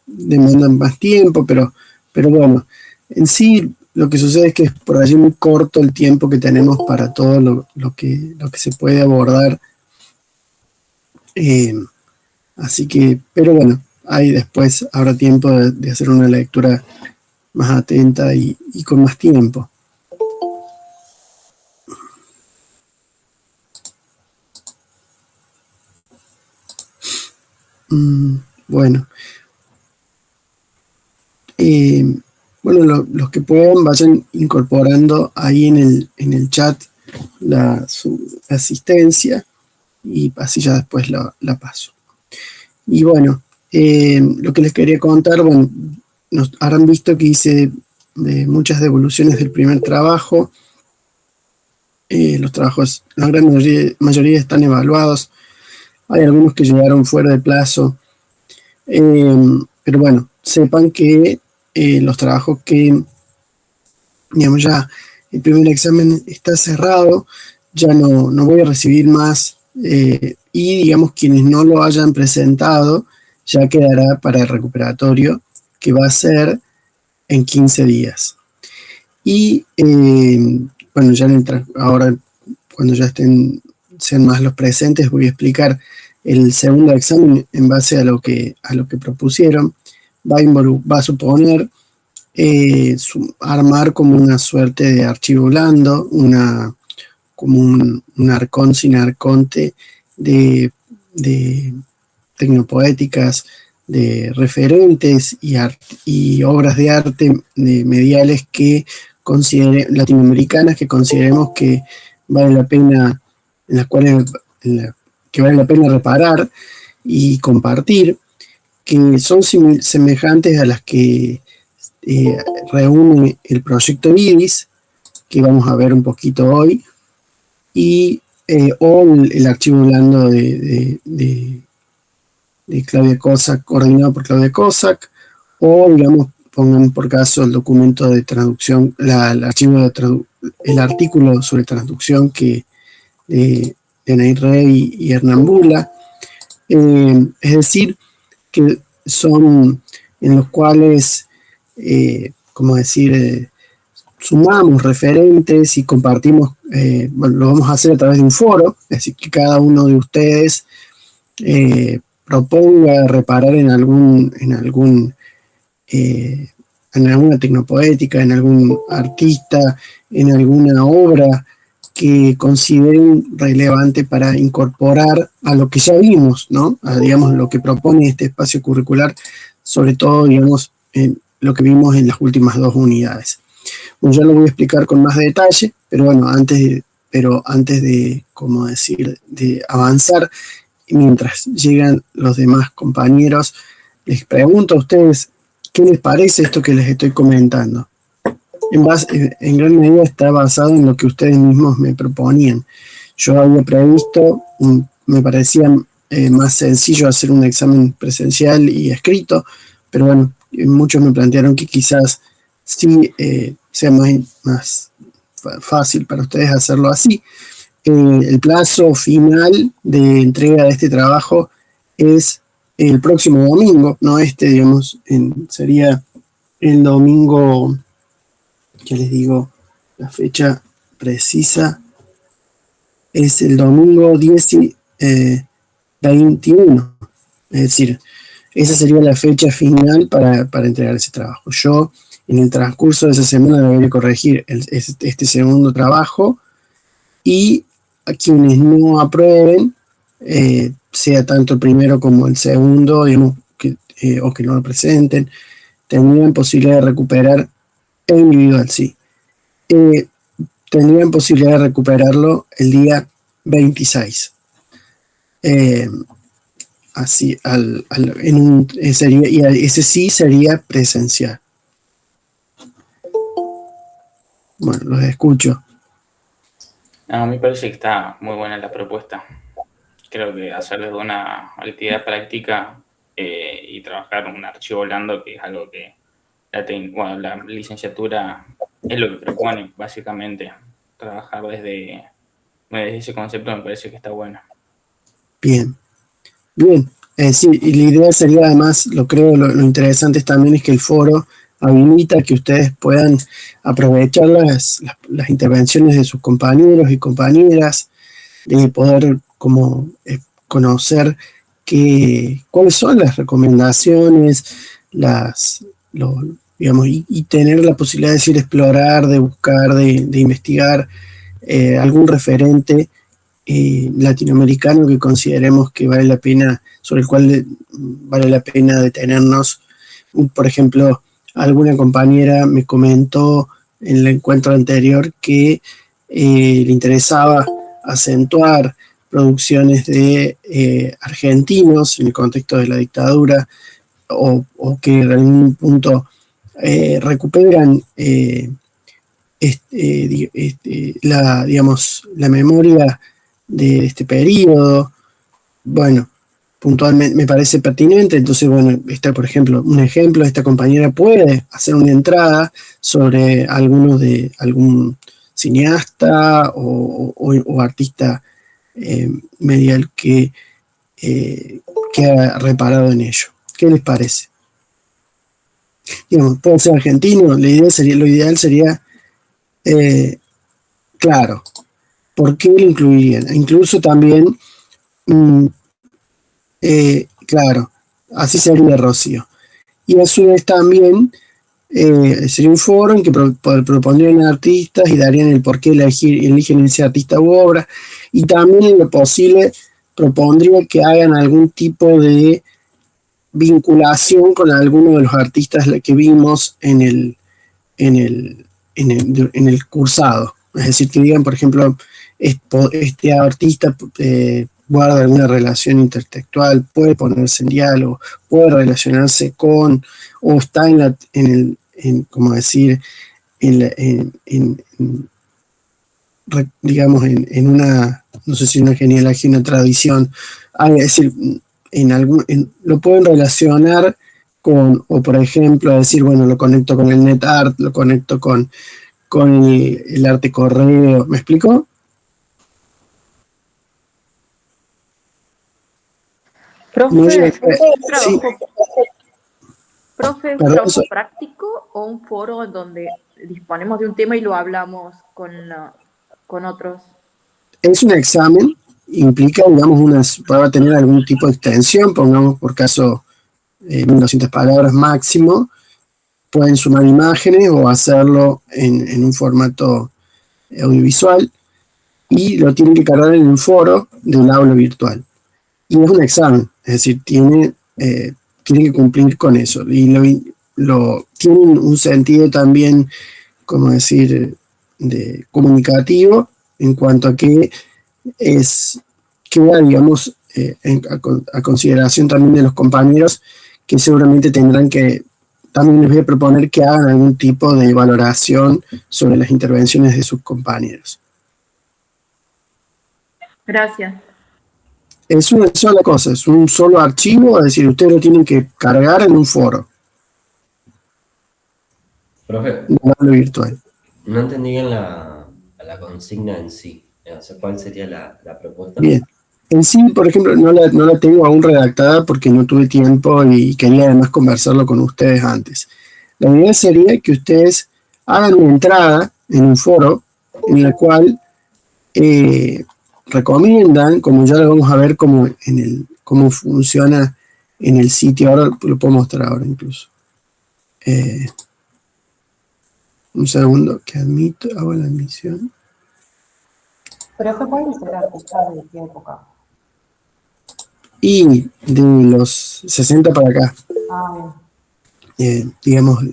demandan más tiempo, pero bueno, en sí lo que sucede es que es por allí muy corto el tiempo que tenemos para todo lo que se puede abordar. eh, Así que, pero bueno, ahí después habrá tiempo de hacer una lectura más atenta y con más tiempo. Bueno, eh, bueno, los que puedan vayan incorporando ahí en el chat su asistencia y así ya después la paso. Y bueno, lo que les quería contar, bueno, nos habrán visto que hice muchas devoluciones del primer trabajo. Los trabajos, la gran mayoría están evaluados. Hay algunos que llegaron fuera de plazo. Pero bueno, sepan que los trabajos que, digamos, ya el primer examen está cerrado, ya no voy a recibir más. Y digamos, quienes no lo hayan presentado, ya quedará para el recuperatorio, que va a ser en 15 días. Y bueno, ya ahora, cuando ya sean más los presentes, voy a explicar el segundo examen en base a lo que propusieron. Va a suponer armar como una suerte de archivo blando, como un arcón sin arconte de tecnopoéticas, de referentes y obras de arte mediales latinoamericanas que consideremos que vale la pena, en las cuales que vale la pena reparar y compartir, que son semejantes a las que reúne el proyecto IDIS, que vamos a ver un poquito hoy, y o el archivo blando de Claudia Cossack, coordinado por Claudia Cossack, o digamos, pongan por caso el documento de traducción, el artículo sobre traducción de Anaid Rey y Hernán Bula. Es decir, que son en los cuales, como decir, sumamos referentes y compartimos, bueno, lo vamos a hacer a través de un foro, es decir, que cada uno de ustedes proponga reparar en alguna tecnopoética, en algún artista, en alguna obra que consideren relevante para incorporar a lo que ya vimos, ¿no? Digamos, lo que propone este espacio curricular, sobre todo, digamos, en lo que vimos en las últimas 2 unidades. Bueno, ya lo voy a explicar con más detalle, pero bueno, antes de, como decir, de avanzar, mientras llegan los demás compañeros, les pregunto a ustedes, ¿qué les parece esto que les estoy comentando? En gran medida está basado en lo que ustedes mismos me proponían. Yo había previsto, me parecía más sencillo hacer un examen presencial y escrito, pero bueno, muchos me plantearon que quizás sí sea más fácil para ustedes hacerlo así. El plazo final de entrega de este trabajo es el próximo domingo, no digamos, sería el domingo, ya les digo, la fecha precisa, es el domingo 21, es decir, esa sería la fecha final para entregar ese trabajo. Yo, en el transcurso de esa semana, debería corregir este segundo trabajo y a quienes no aprueben, sea tanto el primero como el segundo, digamos, o que no lo presenten, tendrían posibilidad de recuperar el individual, sí. Tendrían posibilidad de recuperarlo el día 26. Así, ese sí sería presencial. Bueno, los escucho. No, a mí me parece que está muy buena la propuesta. Creo que hacer desde una actividad práctica y trabajar un archivo blando, que es algo que la licenciatura es lo que propone, básicamente. Trabajar desde ese concepto me parece que está bueno. Bien, bien. Sí, y la idea sería además, lo interesante también es que el foro habilita que ustedes puedan aprovechar las intervenciones de sus compañeros y compañeras, de poder como conocer cuáles son las recomendaciones, lo- digamos, y tener la posibilidad de decir, explorar, de buscar, de investigar algún referente latinoamericano que consideremos que vale la pena, sobre el cual vale la pena detenernos. Por ejemplo, alguna compañera me comentó en el encuentro anterior que le interesaba acentuar producciones de argentinos en el contexto de la dictadura o que en algún punto recuperan digamos, la memoria de este periodo. Bueno, puntualmente me parece pertinente, entonces, bueno, por ejemplo, un ejemplo, esta compañera puede hacer una entrada sobre algún cineasta o artista medial que ha reparado en ello. ¿Qué les parece? Digamos, puede ser argentino, lo ideal sería, claro, ¿por qué lo incluirían? Incluso también, mm, claro, así sería Rocío. Y a su vez también sería un foro en que propondrían artistas y darían el por qué eligen ese artista u obra. Y también en lo posible propondría que hagan algún tipo de vinculación con alguno de los artistas que vimos en el, en el cursado. Es decir, que digan, por ejemplo, este artista guarda alguna relación intertextual, puede ponerse en diálogo, puede relacionarse con, o está como decir, digamos, en una, no sé si una genealogía, una tradición, es decir, lo pueden relacionar con, o por ejemplo, decir, bueno, lo conecto con el NetArt, lo conecto con el arte correo. ¿Me explico? No Profe, sí, profe, ¿un perdón, trabajo práctico o un foro en donde disponemos de un tema y lo hablamos con otros? es un examen, implica, digamos, puede tener algún tipo de extensión, pongamos por caso 1200 palabras máximo, pueden sumar imágenes o hacerlo en un formato audiovisual y lo tienen que cargar en un foro de un aula virtual. Y es un examen, es decir, tiene que cumplir con eso. Y tiene un sentido también, como decir, de comunicativo en cuanto a que queda, digamos, a consideración también de los compañeros que seguramente tendrán que, también les voy a proponer que hagan algún tipo de valoración sobre las intervenciones de sus compañeros. Gracias. Es una sola cosa, es un solo archivo, es decir, ustedes lo tienen que cargar en un foro. Profe, Virtual. no entendí bien la consigna en sí. O sea, ¿cuál sería la propuesta? Bien. En sí, por ejemplo, no la tengo aún redactada porque no tuve tiempo y quería además conversarlo con ustedes antes. La idea sería que ustedes hagan una entrada en un foro en la cual recomiendan, como ya lo vamos a ver cómo funciona en el sitio, ahora lo puedo mostrar ahora incluso. Un segundo, que hago la admisión. Pero ¿qué pueden ser artistas de qué época? Y de los 60 para acá. Ah, bien. Digamos,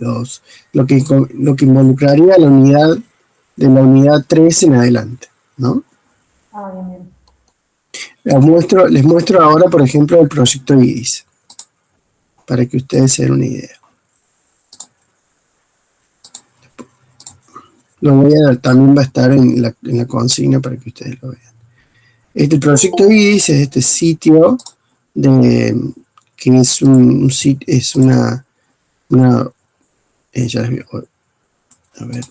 lo que involucraría la unidad de la unidad 3 en adelante, ¿no? Ah, bien, bien. Les muestro ahora, por ejemplo, el proyecto IDIS, para que ustedes se den una idea. También va a estar en la consigna para que ustedes lo vean. Este proyecto IDIS es este sitio que es un sitio, es ya les voy a ver.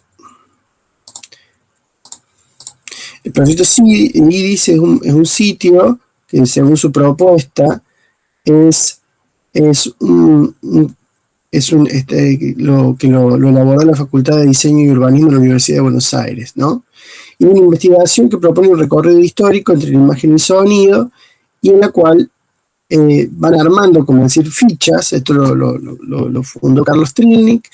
El proyecto IDIS es un sitio que, según su propuesta, es lo elaboró la Facultad de Diseño y Urbanismo de la Universidad de Buenos Aires, ¿no? Y una investigación que propone un recorrido histórico entre la imagen y sonido, y en la cual van armando, como decir, fichas. Esto lo fundó Carlos Trilnik,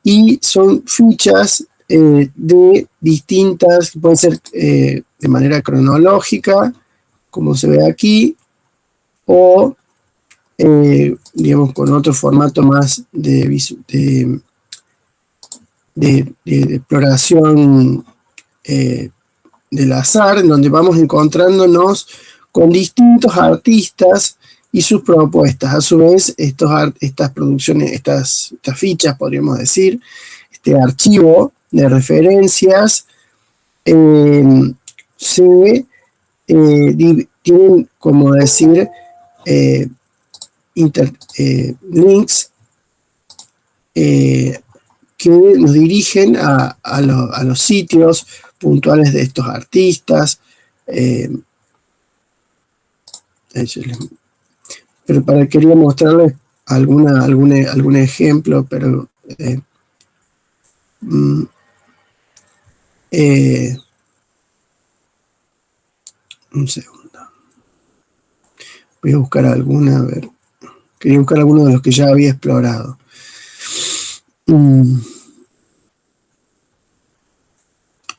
y son fichas de distintas, que pueden ser de manera cronológica, como se ve aquí, o digamos con otro formato más de exploración del azar, en donde vamos encontrándonos con distintos artistas y sus propuestas. A su vez, estas producciones, estas fichas, podríamos decir, este archivo de referencias, tienen, como decir, links que nos dirigen a los sitios puntuales de estos artistas. Pero quería mostrarles algún ejemplo, pero un segundo. Voy a buscar alguna, a ver. Quería buscar alguno de los que ya había explorado.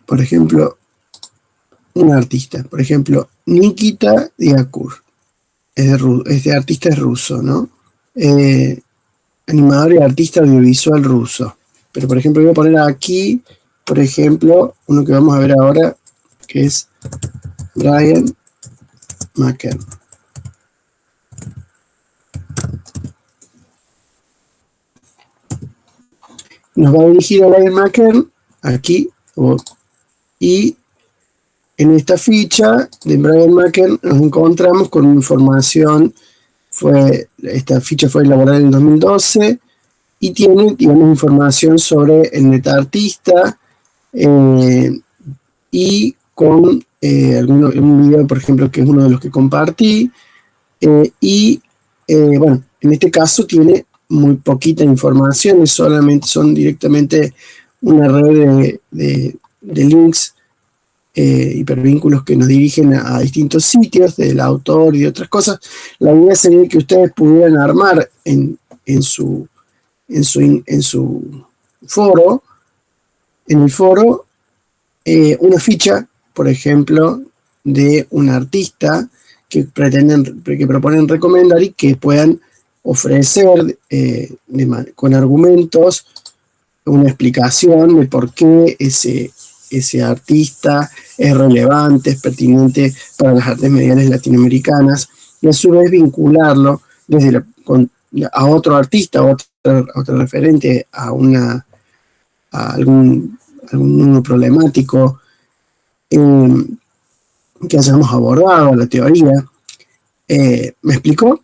Por ejemplo, un artista. Por ejemplo, Nikita Diakur. Este artista es ruso, ¿no? Animador y artista audiovisual ruso. Pero, por ejemplo, voy a poner aquí, por ejemplo, uno que vamos a ver ahora, que es Brian Mackern. Nos va a dirigir a Brian Mackern aquí, y en esta ficha de Brian Mackern nos encontramos con información. Esta ficha fue elaborada en el 2012 y tiene, digamos, información sobre el metartista, y con un video, por ejemplo, que es uno de los que compartí, bueno, en este caso tiene muy poquita información, son directamente una red de links, hipervínculos que nos dirigen a distintos sitios del autor y de otras cosas. La idea sería que ustedes pudieran armar en su foro, una ficha, por ejemplo, de un artista que proponen recomendar y que puedan ofrecer con argumentos una explicación de por qué ese artista es relevante, es pertinente para las artes mediales latinoamericanas, y a su vez vincularlo a otro artista, a otro referente, a algún problemático que hayamos abordado, la teoría. ¿Me explicó?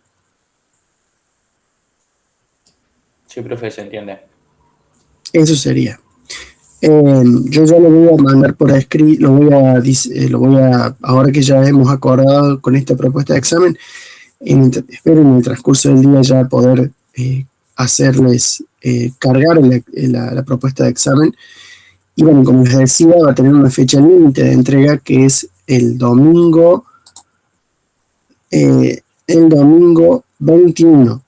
Sí, profe, se entiende. Eso sería. Yo ya lo voy a mandar por escrito, ahora que ya hemos acordado con esta propuesta de examen, espero en el transcurso del día ya poder hacerles cargar la propuesta de examen. Y bueno, como les decía, va a tener una fecha límite de entrega que es el domingo 21.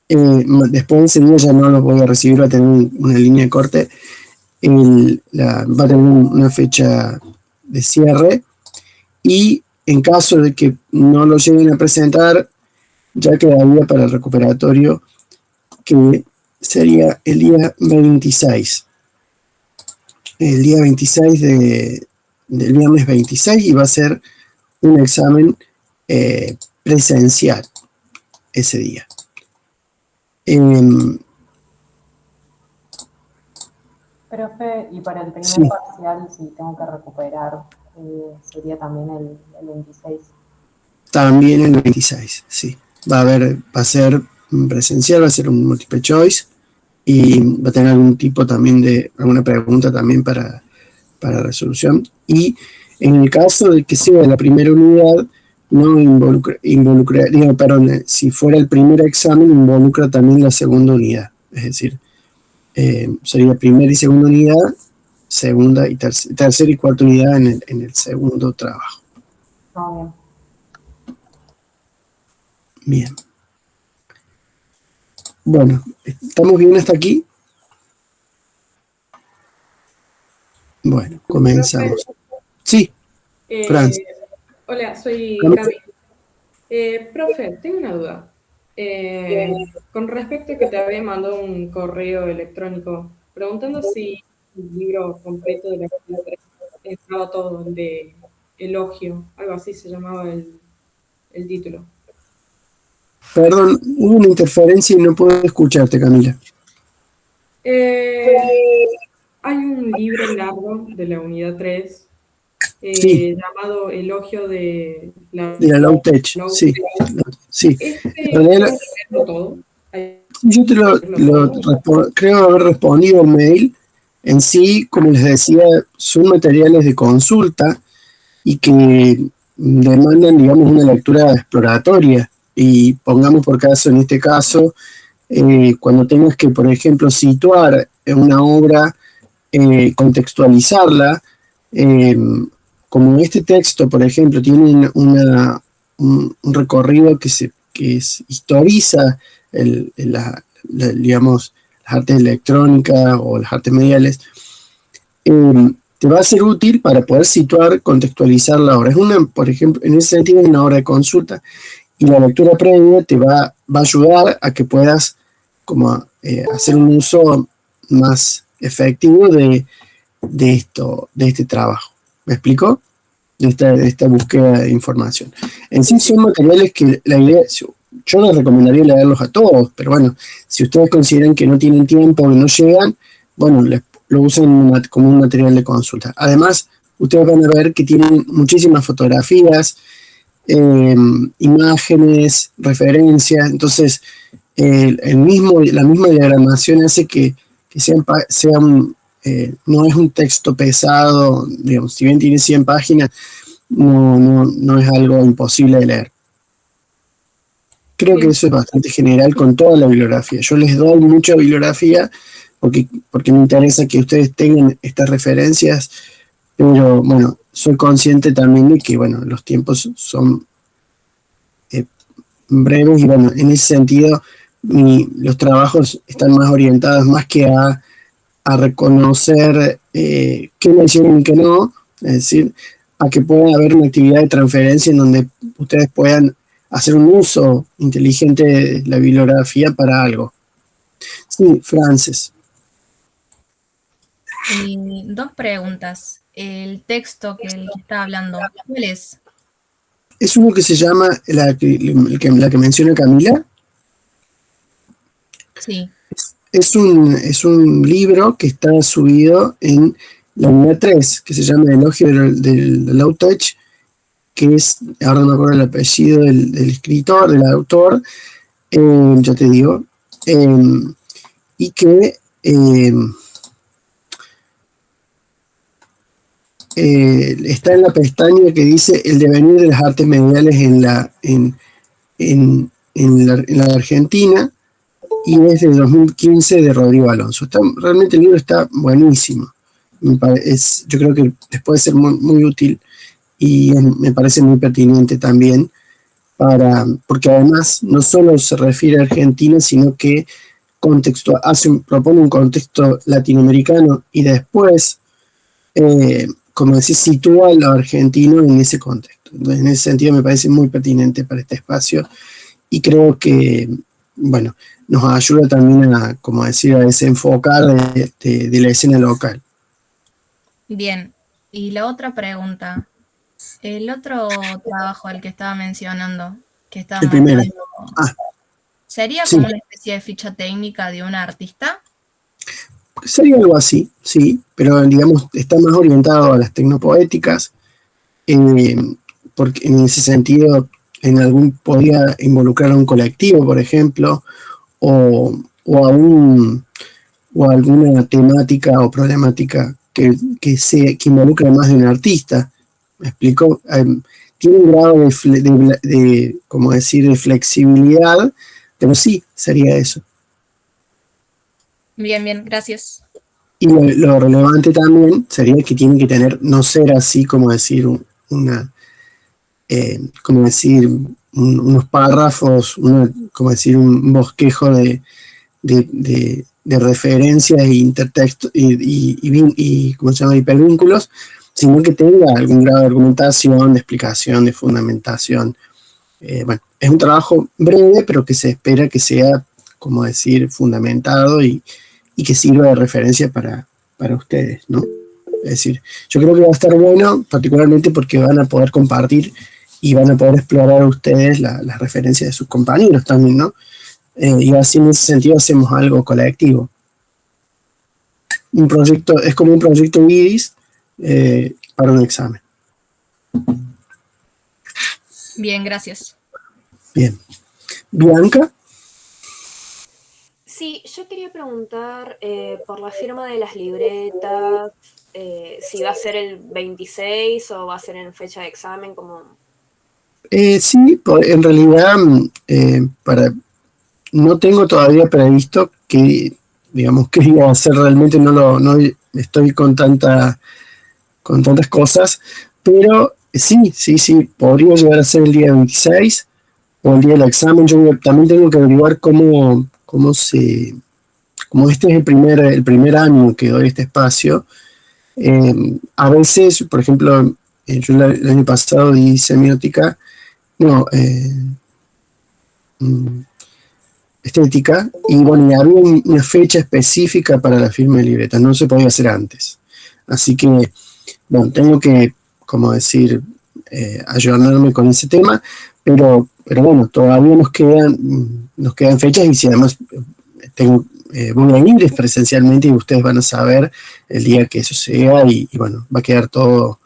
Después de ese día ya no los voy a recibir, va a tener una línea de corte, va a tener una fecha de cierre, y en caso de que no lo lleguen a presentar, ya quedaría para el recuperatorio, que sería el día 26. El día 26 del viernes 26, y va a ser un examen presencial ese día. Profe, y para el primer Sí. parcial, si tengo que recuperar, sería también el 26. También el 26, sí. Va a ser presencial, va a ser un multiple choice, y va a tener algún tipo también alguna pregunta también para resolución. Y en el caso de que sea la primera unidad, no involucraría, perdón, si fuera el primer examen, involucra también la segunda unidad. Es decir, sería primera y segunda unidad, segunda y tercera y cuarta unidad en el segundo trabajo. No, Bien. Bueno, ¿estamos bien hasta aquí? Bueno, comenzamos. Sí, Franz. Hola, soy ¿Cómo? Cami. Profe, tengo una duda. Con respecto a que te había mandado un correo electrónico preguntando si el libro completo de la actividad 3 estaba todo de elogio, algo así se llamaba el título. Perdón, hubo una interferencia y no puedo escucharte, Camila. Hay un libro largo de la unidad 3 Sí. llamado Elogio de la De la Low Tech, Low sí. Tech. Sí. ¿Puedo leerlo todo? Yo creo haber respondido al mail. En sí, como les decía, son materiales de consulta y que demandan, digamos, una lectura exploratoria. Y pongamos por caso, en este caso, cuando tengas que, por ejemplo, situar una obra, contextualizarla, como este texto, por ejemplo, tiene un recorrido que historiza digamos, las artes electrónicas o las artes mediales, te va a ser útil para poder situar, contextualizar la obra. Por ejemplo, en ese sentido es una obra de consulta y la lectura previa te va a ayudar a que puedas como hacer un uso más efectivo de este trabajo. ¿Me explico? De esta búsqueda de información. En sí son materiales que la idea, yo les recomendaría leerlos a todos, pero bueno, si ustedes consideran que no tienen tiempo o no llegan, bueno, lo usen como un material de consulta. Además, ustedes van a ver que tienen muchísimas fotografías, imágenes, referencias, entonces la misma diagramación hace que no es un texto pesado, digamos, si bien tiene 100 páginas, no es algo imposible de leer. Creo que eso es bastante general con toda la bibliografía. Yo les doy mucha bibliografía porque me interesa que ustedes tengan estas referencias, pero bueno, soy consciente también de que bueno, los tiempos son breves y bueno, en ese sentido los trabajos están más orientados más que a reconocer qué mencionan y qué no, es decir, a que pueda haber una actividad de transferencia en donde ustedes puedan hacer un uso inteligente de la bibliografía para algo. Sí, Frances. Dos preguntas. El texto que el que está hablando, ¿cuál es? Es uno que se llama, la que menciona Camila. Sí. Es un libro que está subido en la unidad 3, que se llama Elogio del Low Tech, que es, ahora no me acuerdo el apellido del escritor, del autor, ya te digo, y que está en la pestaña que dice el devenir de las artes mediales en la Argentina, y es del 2015 de Rodrigo Alonso. Realmente el libro está buenísimo. Yo creo que les puede ser muy, muy útil y me parece muy pertinente también, porque además no solo se refiere a Argentina, sino que propone un contexto latinoamericano y después, como decís, sitúa a lo argentino en ese contexto. Entonces, en ese sentido me parece muy pertinente para este espacio y creo que, bueno, nos ayuda también a, como decir, a desenfocar de la escena local. Bien. Y la otra pregunta, el otro trabajo al que estaba mencionando, que estaba El primero. ¿sería Sí. como una especie de ficha técnica de un artista? Sería algo así, sí, pero digamos está más orientado a las tecnopoéticas, porque en ese sentido podría involucrar a un colectivo, por ejemplo, o alguna temática o problemática que involucre más de un artista. ¿Me explico? tiene un grado como decir, de flexibilidad, pero sí, sería eso. Bien, bien, gracias. Y lo relevante también sería que tiene que tener, no ser así como decir unos párrafos, como decir un bosquejo de referencias e intertexto y ¿cómo se llama? Hipervínculos, sino que tenga algún grado de argumentación, de explicación, de fundamentación. Bueno, es un trabajo breve, pero que se espera que sea, como decir, fundamentado y que sirva de referencia para ustedes, ¿no? Es decir, yo creo que va a estar bueno, particularmente porque van a poder compartir y van a poder explorar ustedes las referencias de sus compañeros también, ¿no? Y así en ese sentido hacemos algo colectivo. Un proyecto, es como un proyecto IRIS para un examen. Bien, gracias. Bien. Bianca. Sí, yo quería preguntar por la firma de las libretas, si va a ser el 26 o va a ser en fecha de examen, como... Sí, en realidad no tengo todavía previsto que, digamos, qué iba a hacer realmente, no estoy con tantas cosas, pero sí, podría llegar a ser el día 26 o el día del examen. Yo también tengo que averiguar como este es el primer año que doy este espacio, a veces, por ejemplo, yo el año pasado di semiótica, estética, y bueno, y había una fecha específica para la firma de libretas, no se podía hacer antes. Así que, bueno, tengo que, como decir, ayornarme con ese tema, pero bueno, todavía nos quedan fechas, y si además voy a ir presencialmente y ustedes van a saber el día que eso sea, y bueno, va a quedar todo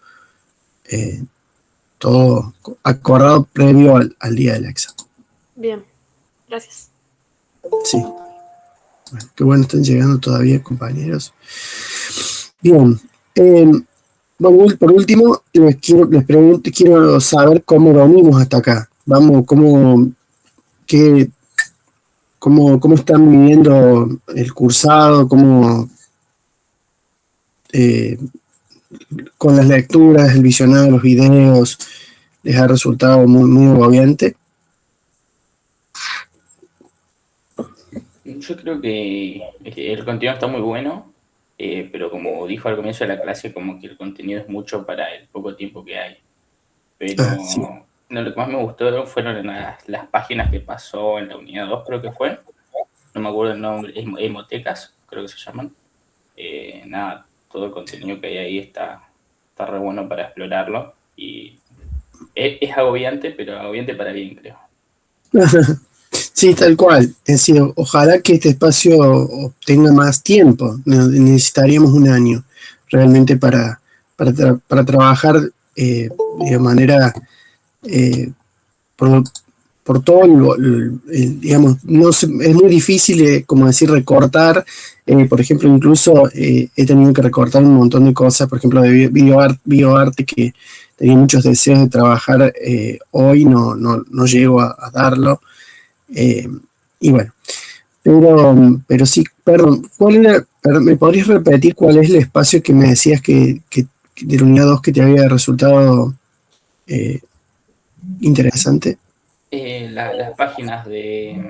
acordado previo al día del examen. Bien, gracias. Sí. Bueno, qué bueno, están llegando todavía, compañeros. Bien. Bueno, por último, quiero saber cómo venimos hasta acá. Cómo están viviendo el cursado, con las lecturas, el visionado de los videos, les ha resultado muy, muy agobiante. Yo creo que el contenido está muy bueno, pero como dijo al comienzo de la clase, como que el contenido es mucho para el poco tiempo que hay. Pero Sí. no, lo que más me gustó fueron las páginas que pasó en la unidad 2, creo que fue. No me acuerdo el nombre, Hemotecas, creo que se llaman. Nada, todo el contenido que hay ahí está re bueno para explorarlo. Y es agobiante, pero agobiante para bien, creo. Sí, tal cual. Es decir, ojalá que este espacio obtenga más tiempo. Necesitaríamos un año realmente para trabajar de manera por todo digamos, es muy difícil, como decir, recortar. Por ejemplo, incluso he tenido que recortar un montón de cosas, por ejemplo, de bioarte, que tenía muchos deseos de trabajar. Hoy no llego a darlo. Y bueno, pero sí, perdón, ¿me podrías repetir cuál es el espacio que me decías que de la unidad 2 que te había resultado interesante? Las páginas de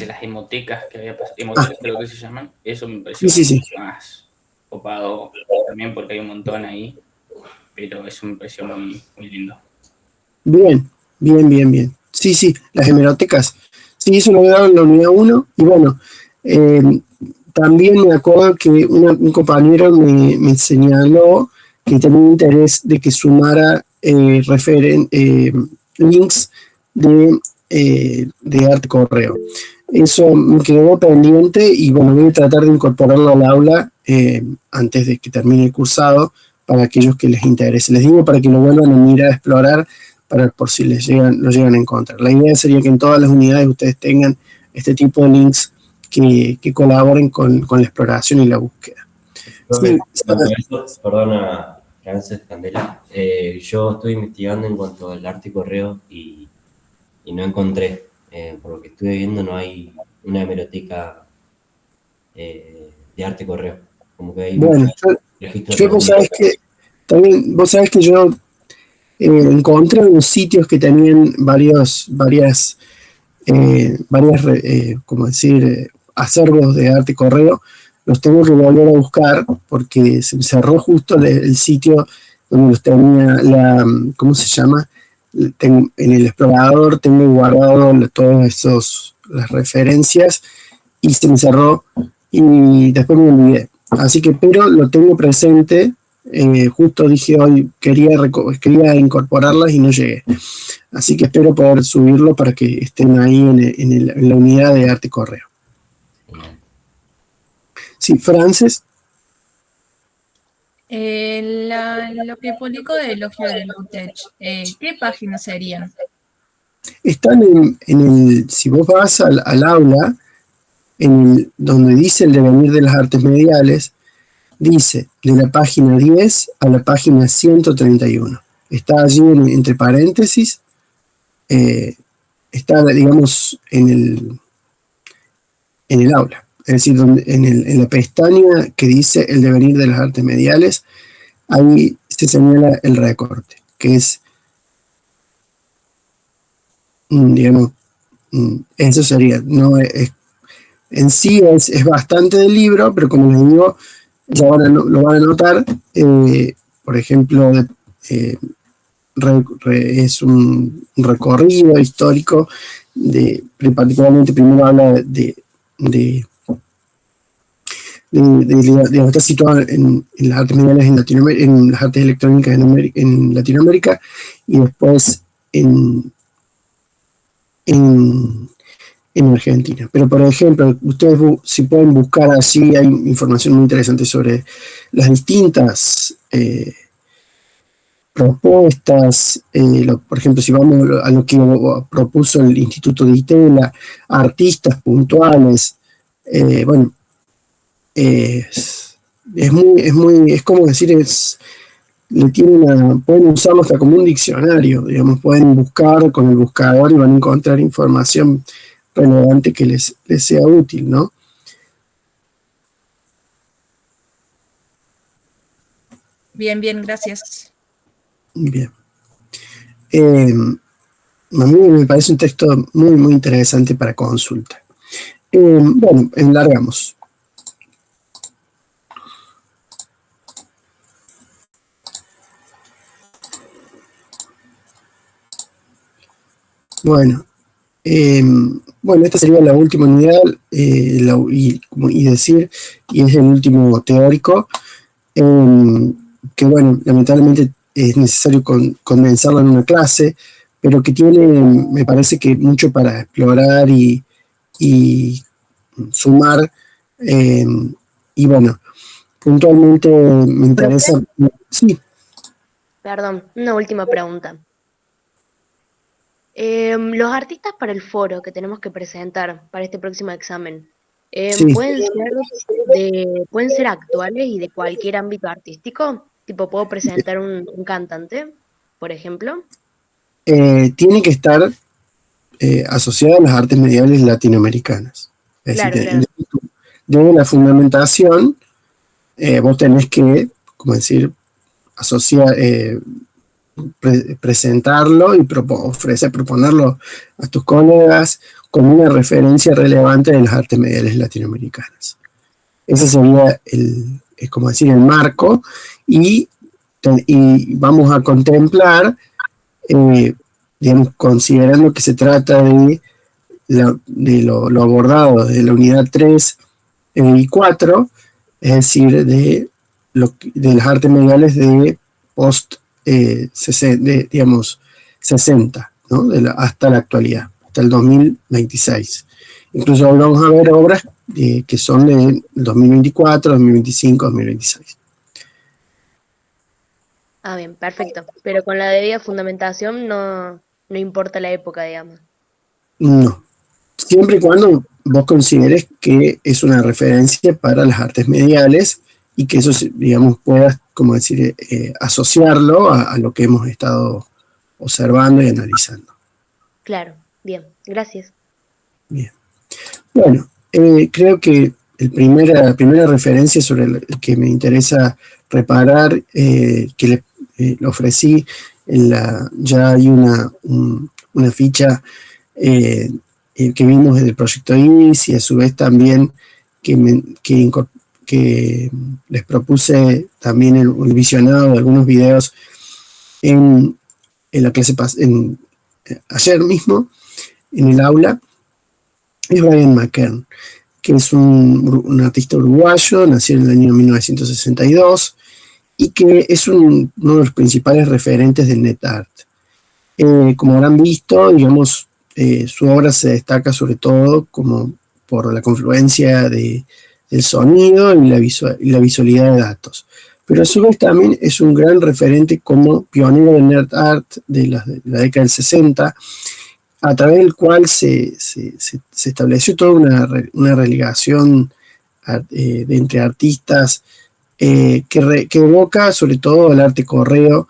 las hemotecas que había pasado, hemotecas creo que se llaman, eso me pareció Sí. más copado también porque hay un montón ahí, pero eso me pareció muy, muy lindo. Bien. Sí, las hemerotecas. Sí, eso lo he dado en la unidad 1. Y bueno, también me acuerdo que un compañero me señaló que tenía interés de que sumara links de arte correo. Eso me quedó pendiente y bueno, voy a tratar de incorporarlo al aula antes de que termine el cursado para aquellos que les interese. Les digo para que lo vuelvan a mirar, a explorar, por si lo llegan a encontrar. La idea sería que en todas las unidades ustedes tengan este tipo de links que colaboren con la exploración y la búsqueda. Sí, Perdona, Frances Candela. Yo estoy investigando en cuanto al arte y correo y no encontré. Por lo que estuve viendo, no hay una hemeroteca de arte y correo. Como que hay Bueno, muchos registros yo vos perdidos. sabés que también, vos sabés que yo encontré unos sitios que tenían como decir, acervos de arte y correo. Los tengo que volver a buscar porque se me cerró justo el sitio donde los tenía, ¿cómo se llama? En el explorador tengo guardado todas las referencias y se me cerró y después me olvidé. Así que, pero lo tengo presente. Justo dije hoy, quería incorporarlas y no llegué. Así que espero poder subirlo para que estén ahí en la unidad de arte y correo. Sí, Frances. Lo que publicó de Elogio del Utech, ¿qué páginas serían? Están si vos vas al aula, donde dice el devenir de las artes mediales, dice de la página 10 a la página 131. Está allí entre paréntesis, está, digamos, en el aula. Es decir, en la pestaña que dice el devenir de las artes mediales, ahí se señala el recorte, que es, digamos, eso sería, no en sí es bastante del libro, pero como les digo, ya lo van a notar, por ejemplo, es un recorrido histórico, particularmente primero habla está situado en las artes mediales en Latinoamérica, en las artes electrónicas en Latinoamérica, y después en Argentina. Pero, por ejemplo, ustedes si pueden buscar así, hay información muy interesante sobre las distintas propuestas, por ejemplo, si vamos a lo que propuso el Instituto de Itela, artistas puntuales, bueno, es como decir, pueden usarlo hasta como un diccionario, digamos, pueden buscar con el buscador y van a encontrar información relevante que les sea útil, ¿no? Bien, gracias. Bien. A mí me parece un texto muy, muy interesante para consulta. Bueno, enlargamos. Bueno, esta sería la última unidad y es el último teórico, que bueno, lamentablemente es necesario condensarlo en una clase, pero que tiene, me parece que mucho para explorar y sumar, y bueno, puntualmente me interesa. Sí. Perdón, una última pregunta. Los artistas para el foro que tenemos que presentar para este próximo examen, Sí. ¿pueden ser actuales y de cualquier ámbito artístico? Tipo, ¿puedo presentar un cantante, por ejemplo? Tiene que estar asociado a las artes mediales latinoamericanas. Es Claro, decir, de la fundamentación, vos tenés que, como decir, asociar, presentarlo y proponerlo a tus colegas como una referencia relevante de las artes mediales latinoamericanas. Ese sería el marco, y vamos a contemplar, digamos, considerando que se trata de lo abordado de la unidad 3 y 4, es decir, de las artes mediales de post 60, ¿no? Hasta la actualidad, hasta el 2026. Incluso vamos a ver obras que son de 2024, 2025, 2026. Ah, bien, perfecto. Pero con la debida fundamentación no importa la época, digamos. No. Siempre y cuando vos consideres que es una referencia para las artes mediales y que eso, digamos, pueda asociarlo a lo que hemos estado observando y analizando. Claro, bien, gracias. Bien. Bueno, creo que la primera referencia sobre la que me interesa reparar, que le ofrecí, ya hay una ficha que vimos del proyecto IRIS, y a su vez también que les propuse también el visionado de algunos videos en la clase ayer mismo en el aula, es Brian McKern, que es un artista uruguayo, nació en el año 1962 y que es uno de los principales referentes del net art. Como habrán visto, digamos, su obra se destaca sobre todo como por la confluencia del sonido y la visualidad de datos. Pero a su vez también es un gran referente como pionero del net art de la década del 60, a través del cual se estableció toda una relación entre artistas que evoca sobre todo el arte correo,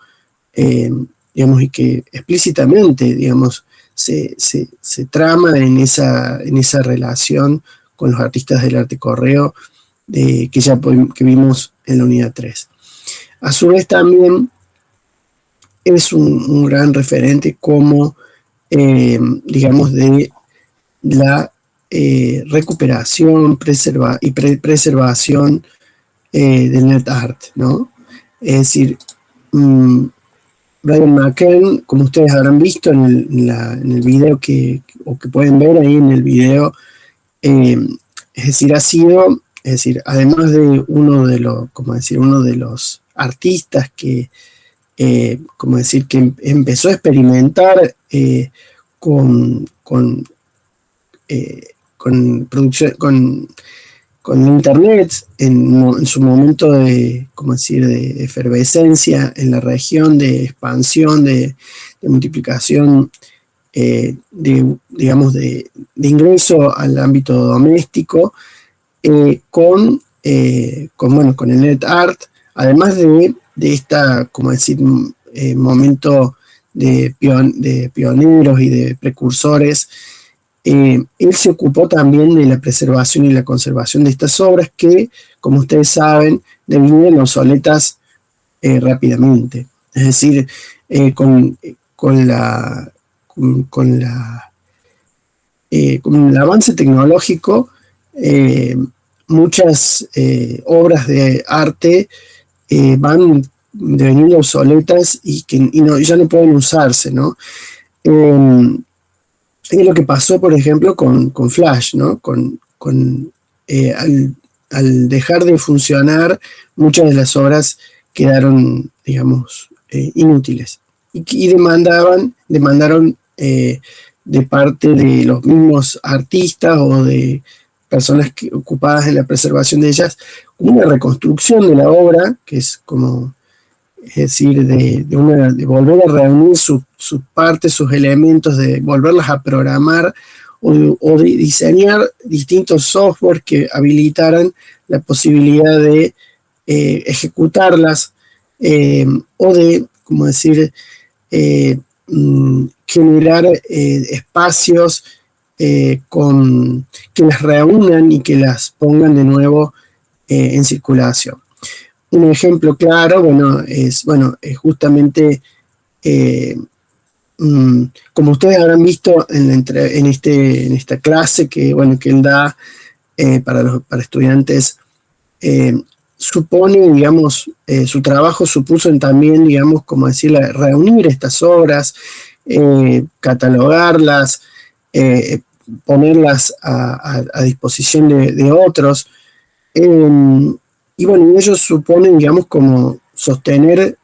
digamos, y que explícitamente, digamos, se trama en esa relación con los artistas del arte correo que vimos en la unidad 3. A su vez también es un gran referente como, digamos, de la recuperación y preservación del net art, ¿no? Es decir, Brian McKern, como ustedes habrán visto en el video que pueden ver ahí en el video, es decir, además de uno de los artistas que empezó a experimentar con internet en su momento de efervescencia en la región, de expansión, de multiplicación, de ingreso al ámbito doméstico, con el net art, además de esta, momento de pioneros y de precursores. Él se ocupó también de la preservación y la conservación de estas obras que, como ustedes saben, devienen obsoletas rápidamente. Es decir, con el avance tecnológico, muchas obras de arte van deveniendo obsoletas y ya no pueden usarse, ¿no? Es lo que pasó, por ejemplo, con Flash, ¿no? Al dejar de funcionar, muchas de las obras quedaron, digamos, inútiles. Y demandaron de parte de los mismos artistas o de personas ocupadas en la preservación de ellas, una reconstrucción de la obra, que es decir, de volver a reunir sus partes, sus elementos, de volverlas a programar o de diseñar distintos software que habilitaran la posibilidad de ejecutarlas, o de, generar espacios que las reúnan y que las pongan de nuevo en circulación. Un ejemplo claro, es justamente, como ustedes habrán visto en esta clase que él da para estudiantes, supone, digamos, su trabajo supuso también, digamos, reunir estas obras, catalogarlas, ponerlas a disposición de otros. Y ellos suponen, digamos, como sostener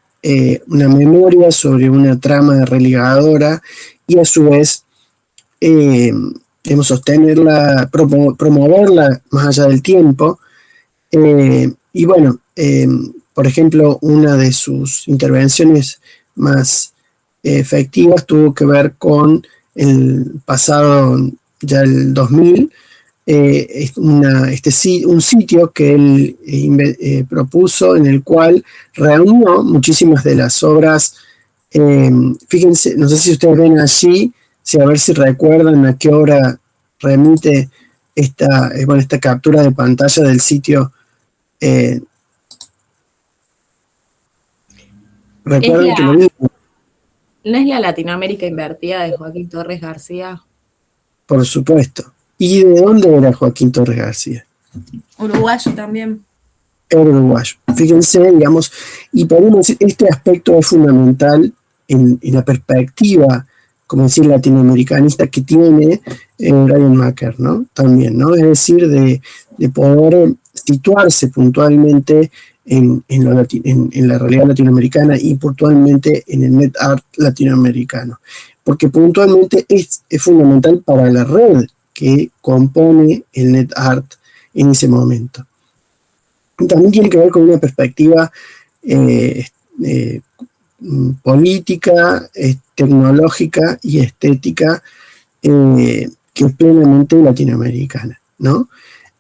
una memoria sobre una trama religadora y a su vez, sostenerla, promoverla más allá del tiempo. Por ejemplo, una de sus intervenciones más efectivas tuvo que ver con el pasado, ya el 2000, un sitio que él propuso, en el cual reunió muchísimas de las obras. Fíjense, no sé si ustedes ven allí, a ver si recuerdan a qué obra remite esta captura de pantalla del sitio. Recuerden que lo mismo. ¿No es la Latinoamérica invertida de Joaquín Torres García? Por supuesto. ¿Y de dónde era Joaquín Torres García? Uruguayo también. Era uruguayo. Fíjense, digamos, y podemos decir, este aspecto es fundamental en la perspectiva, como decir, latinoamericanista que tiene Brian Macker, ¿no? También, ¿no? Es decir, de poder situarse puntualmente en la realidad latinoamericana y puntualmente en el net art latinoamericano, porque puntualmente es fundamental para la red que compone el net art en ese momento. También tiene que ver con una perspectiva política, tecnológica y estética que es plenamente latinoamericana, ¿no?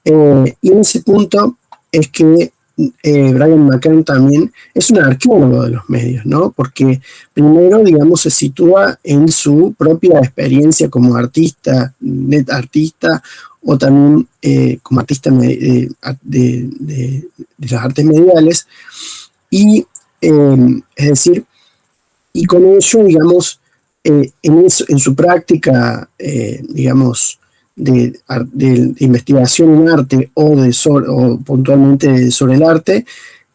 Y en ese punto es que Brian McCann también es un arqueólogo de los medios, ¿no? Porque primero, digamos, se sitúa en su propia experiencia como artista, net artista, o también como artista de las artes mediales, y es decir, y con ello, digamos, en su práctica, digamos, de investigación en arte o puntualmente sobre el arte,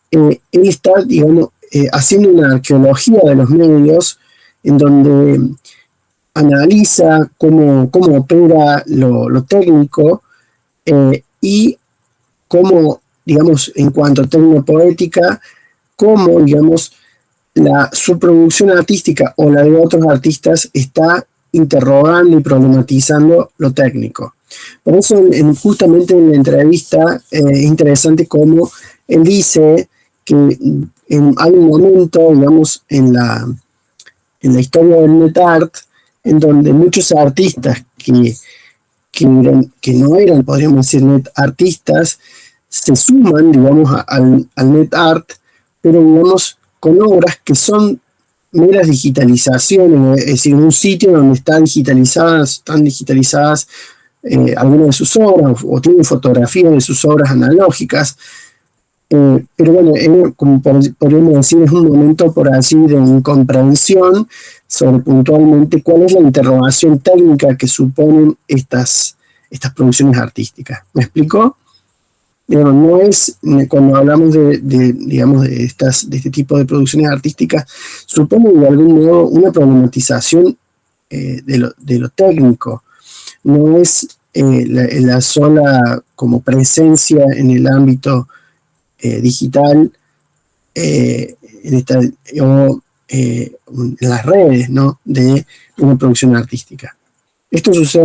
él está, digamos, haciendo una arqueología de los medios en donde analiza cómo opera lo técnico y cómo, digamos, en cuanto a tecnopoética, cómo, digamos, su producción artística o la de otros artistas está interrogando y problematizando lo técnico. Por eso, justamente en la entrevista, es interesante cómo él dice que hay un momento, digamos, en la historia del net art, en donde muchos artistas que no eran, podríamos decir, net artistas, se suman, digamos, al net art, pero, digamos, con obras que son meras digitalizaciones, es decir, un sitio donde están digitalizadas algunas de sus obras, o tienen fotografías de sus obras analógicas, pero bueno, como podríamos decir, es un momento por así de incomprensión sobre puntualmente cuál es la interrogación técnica que suponen estas producciones artísticas. ¿Me explico? Digamos, no es, cuando hablamos digamos, de este tipo de producciones artísticas, supone de algún modo una problematización de lo técnico. No es la sola como presencia en el ámbito digital o en las redes, ¿no?, de una producción artística. Esto sucede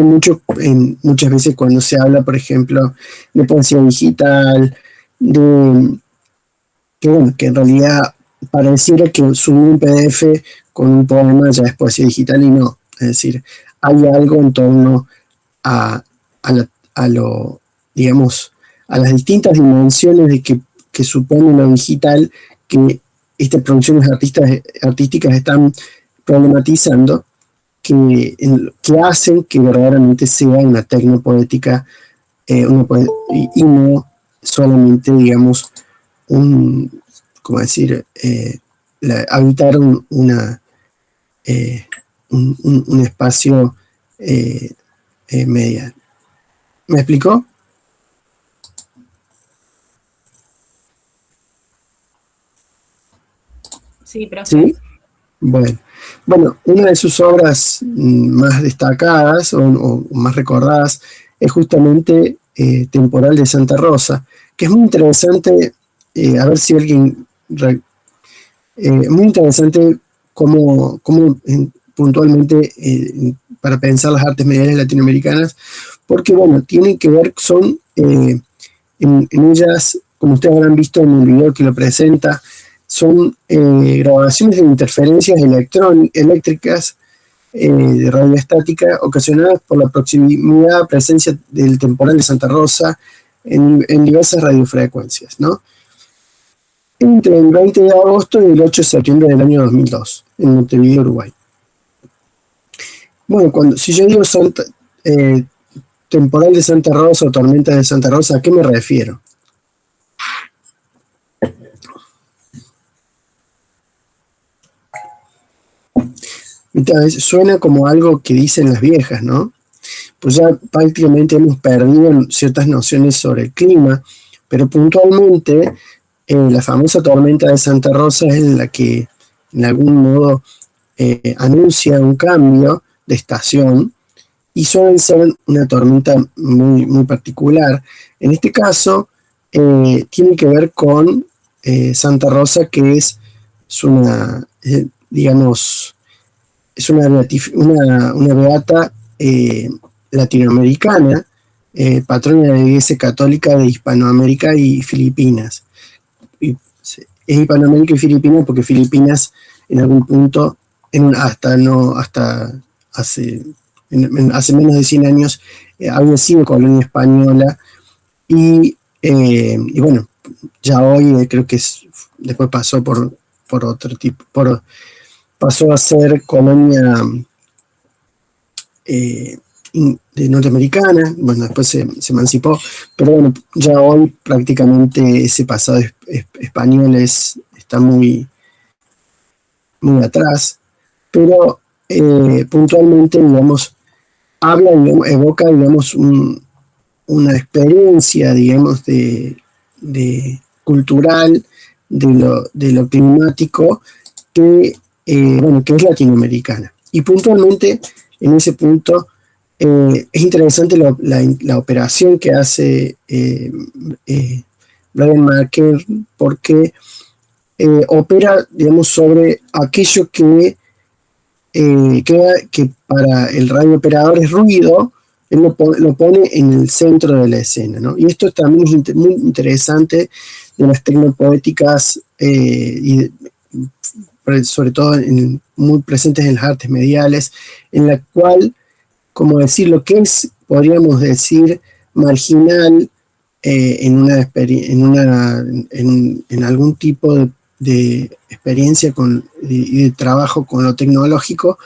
muchas veces cuando se habla, por ejemplo, de poesía digital, que en realidad pareciera que subir un PDF con un poema ya es poesía digital, y no. Es decir, hay algo en torno a las distintas dimensiones que supone lo digital, que estas producciones artísticas están problematizando, que hacen que verdaderamente sea una tecnopoética y no solamente, digamos, habitar un espacio medial. ¿Me explicó? Sí, profe. ¿Sí? Bueno, una de sus obras más destacadas o más recordadas es justamente Temporal de Santa Rosa, que es muy interesante, a ver si alguien... muy interesante cómo puntualmente para pensar las artes mediales latinoamericanas, porque bueno, tienen que ver, son en ellas, como ustedes habrán visto en el video que lo presenta, son grabaciones de interferencias eléctricas de radioestática ocasionadas por la proximidad presencia del temporal de Santa Rosa en diversas radiofrecuencias, ¿no? Entre el 20 de agosto y el 8 de septiembre del año 2002, en Montevideo, Uruguay. Bueno, si yo digo temporal de Santa Rosa o tormenta de Santa Rosa, ¿a qué me refiero? Entonces, suena como algo que dicen las viejas, ¿no? Pues ya prácticamente hemos perdido ciertas nociones sobre el clima, pero puntualmente la famosa tormenta de Santa Rosa es la que en algún modo anuncia un cambio de estación y suele ser una tormenta muy, muy particular. En este caso, tiene que ver con Santa Rosa, que es una, digamos, es una beata latinoamericana, patrona de la Iglesia Católica de Hispanoamérica y Filipinas. Es Hispanoamérica y Filipinas porque Filipinas en algún punto, hasta hace menos de 100 años, había sido colonia española y bueno, ya hoy creo que después pasó por otro tipo, pasó a ser colonia de norteamericana, bueno, después se emancipó, pero bueno, ya hoy prácticamente ese pasado español está muy, muy atrás, pero puntualmente, digamos, evoca, digamos, una experiencia, digamos, de cultural, de lo climático, que es latinoamericana. Y puntualmente, en ese punto, es interesante la operación que hace Brian Marker, porque opera, digamos, sobre aquello que para el radiooperador es ruido, él lo pone en el centro de la escena, ¿no? Y esto también es muy interesante de las tecnopoéticas, y sobre todo muy presentes en las artes mediales, en la cual, como decir, lo que es, podríamos decir, marginal en algún tipo de experiencia y de trabajo con lo tecnológico,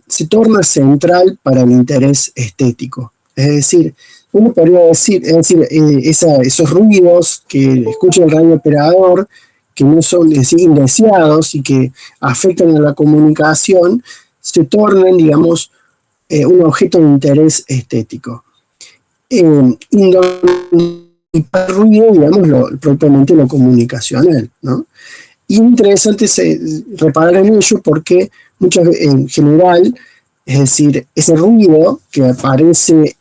se torna central para el interés estético. Es decir, uno podría decir, esos ruidos que escucha el radiooperador, que no son indeseados y que afectan a la comunicación, se tornan, digamos, un objeto de interés estético. Y para el ruido, digamos, propiamente lo comunicacional, ¿no? Y es interesante reparar en ello porque en general, es decir, ese ruido que aparece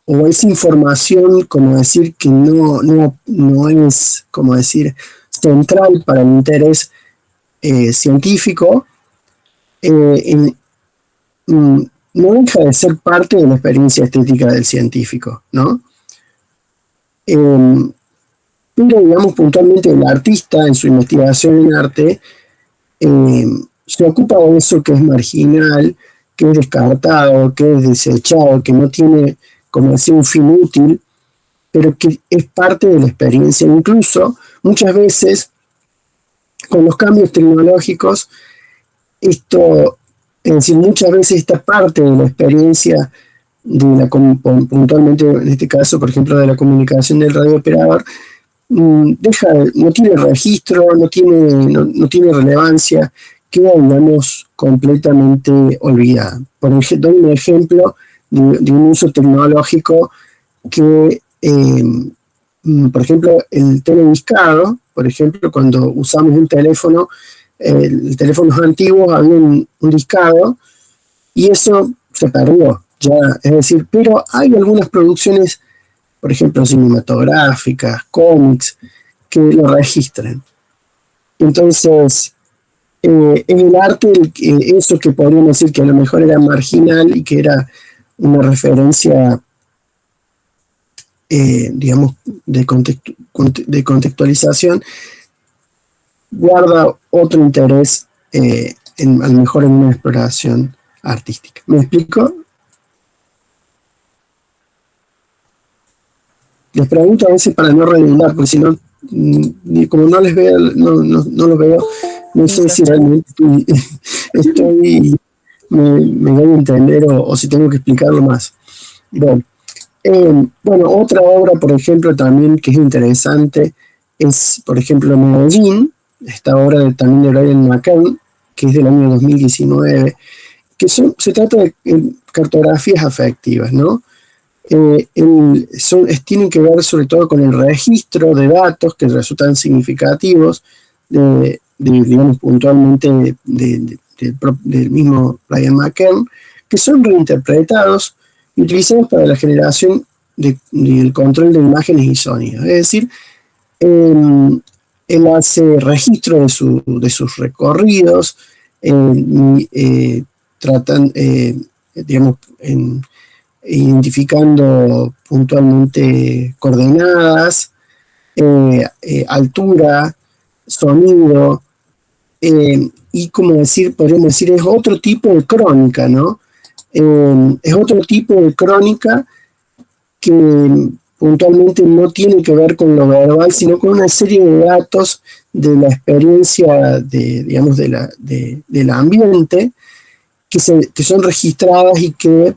o esa información, como decir, que no es, como decir, central para el interés científico, no deja de ser parte de la experiencia estética del científico, ¿no? Pero, digamos, puntualmente el artista en su investigación en arte se ocupa de eso que es marginal, que es descartado, que es desechado, que no tiene, como decir, un fin útil, pero que es parte de la experiencia. Incluso, muchas veces, con los cambios tecnológicos, es decir, muchas veces esta parte de la experiencia, puntualmente en este caso, por ejemplo, de la comunicación del radiooperador, no tiene registro, no tiene relevancia, queda, digamos, completamente olvidada. Doy un ejemplo de un uso tecnológico que, por ejemplo, el telediscado, por ejemplo, cuando usamos un teléfono, teléfonos antiguos, había un discado, y eso se perdió, ya, es decir, pero hay algunas producciones, por ejemplo, cinematográficas, cómics, que lo registran. Entonces, en el arte, eso que podríamos decir que a lo mejor era marginal y que era una referencia, digamos, de contextualización, guarda otro interés a lo mejor en una exploración artística. ¿Me explico? Les pregunto a veces para no redundar, porque si no, como no les veo, no los veo, no sé si realmente me voy a entender o si tengo que explicarlo más. Bueno, otra obra, por ejemplo, también que es interesante, es, por ejemplo, Medellín, esta obra también de Brian McCann, que es del año 2019, que se trata de cartografías afectivas, ¿no? Tienen que ver sobre todo con el registro de datos que resultan significativos, digamos puntualmente del mismo Brian McCann, que son reinterpretados y utilizados para la generación del control de imágenes y sonidos. Es decir, él hace registro de sus recorridos, digamos, identificando puntualmente coordenadas, altura, sonido, y como podríamos decir, es otro tipo de crónica, ¿no? Es otro tipo de crónica que puntualmente no tiene que ver con lo verbal, sino con una serie de datos de la experiencia digamos, del ambiente que son registradas y que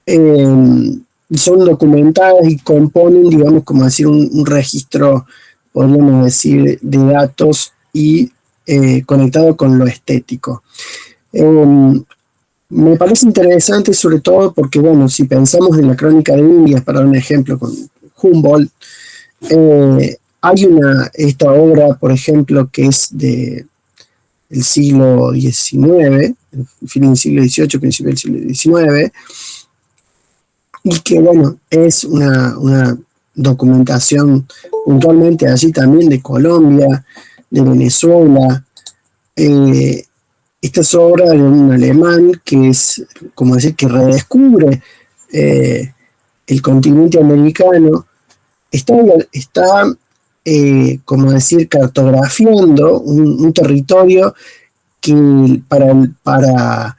son documentadas y componen, digamos, como decir, un registro, podríamos decir, de datos y conectado con lo estético. Me parece interesante sobre todo porque, bueno, si pensamos en la Crónica de Indias, para dar un ejemplo con Humboldt, hay esta obra, por ejemplo, que es del siglo XIX, fin del siglo XVIII, principio del siglo XIX, y que, bueno, es una documentación puntualmente allí también de Colombia, de Venezuela. Esta es obra de un alemán que es, como decir, que redescubre el continente americano. Está como decir, cartografiando un territorio que para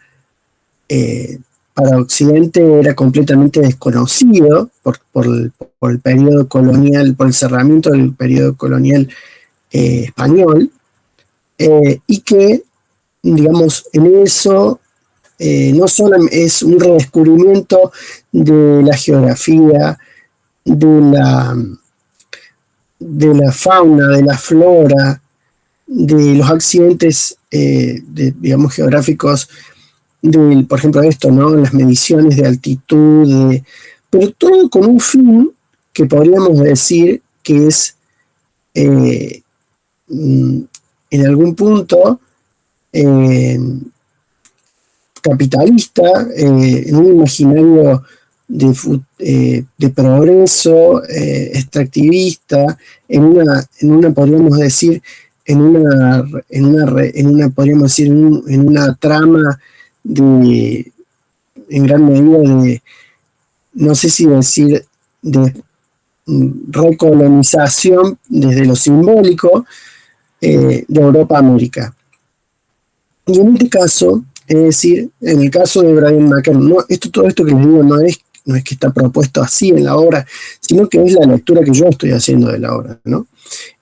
Occidente era completamente desconocido por el periodo colonial, por el cerramiento del periodo colonial español, y que, digamos, en eso no solo es un redescubrimiento de la geografía, de la fauna, de la flora, de los accidentes, digamos, geográficos, por ejemplo, esto, ¿no? Las mediciones de altitud, pero todo con un fin que podríamos decir que es, en algún punto, capitalista, en un imaginario de progreso, extractivista, en una podríamos decir, en una trama en gran medida no sé si decir, de recolonización desde lo simbólico de Europa a América. Y en este caso, es decir, en el caso de Brian McCann, todo esto que les digo no es que está propuesto así en la obra, sino que es la lectura que yo estoy haciendo de la obra, ¿no?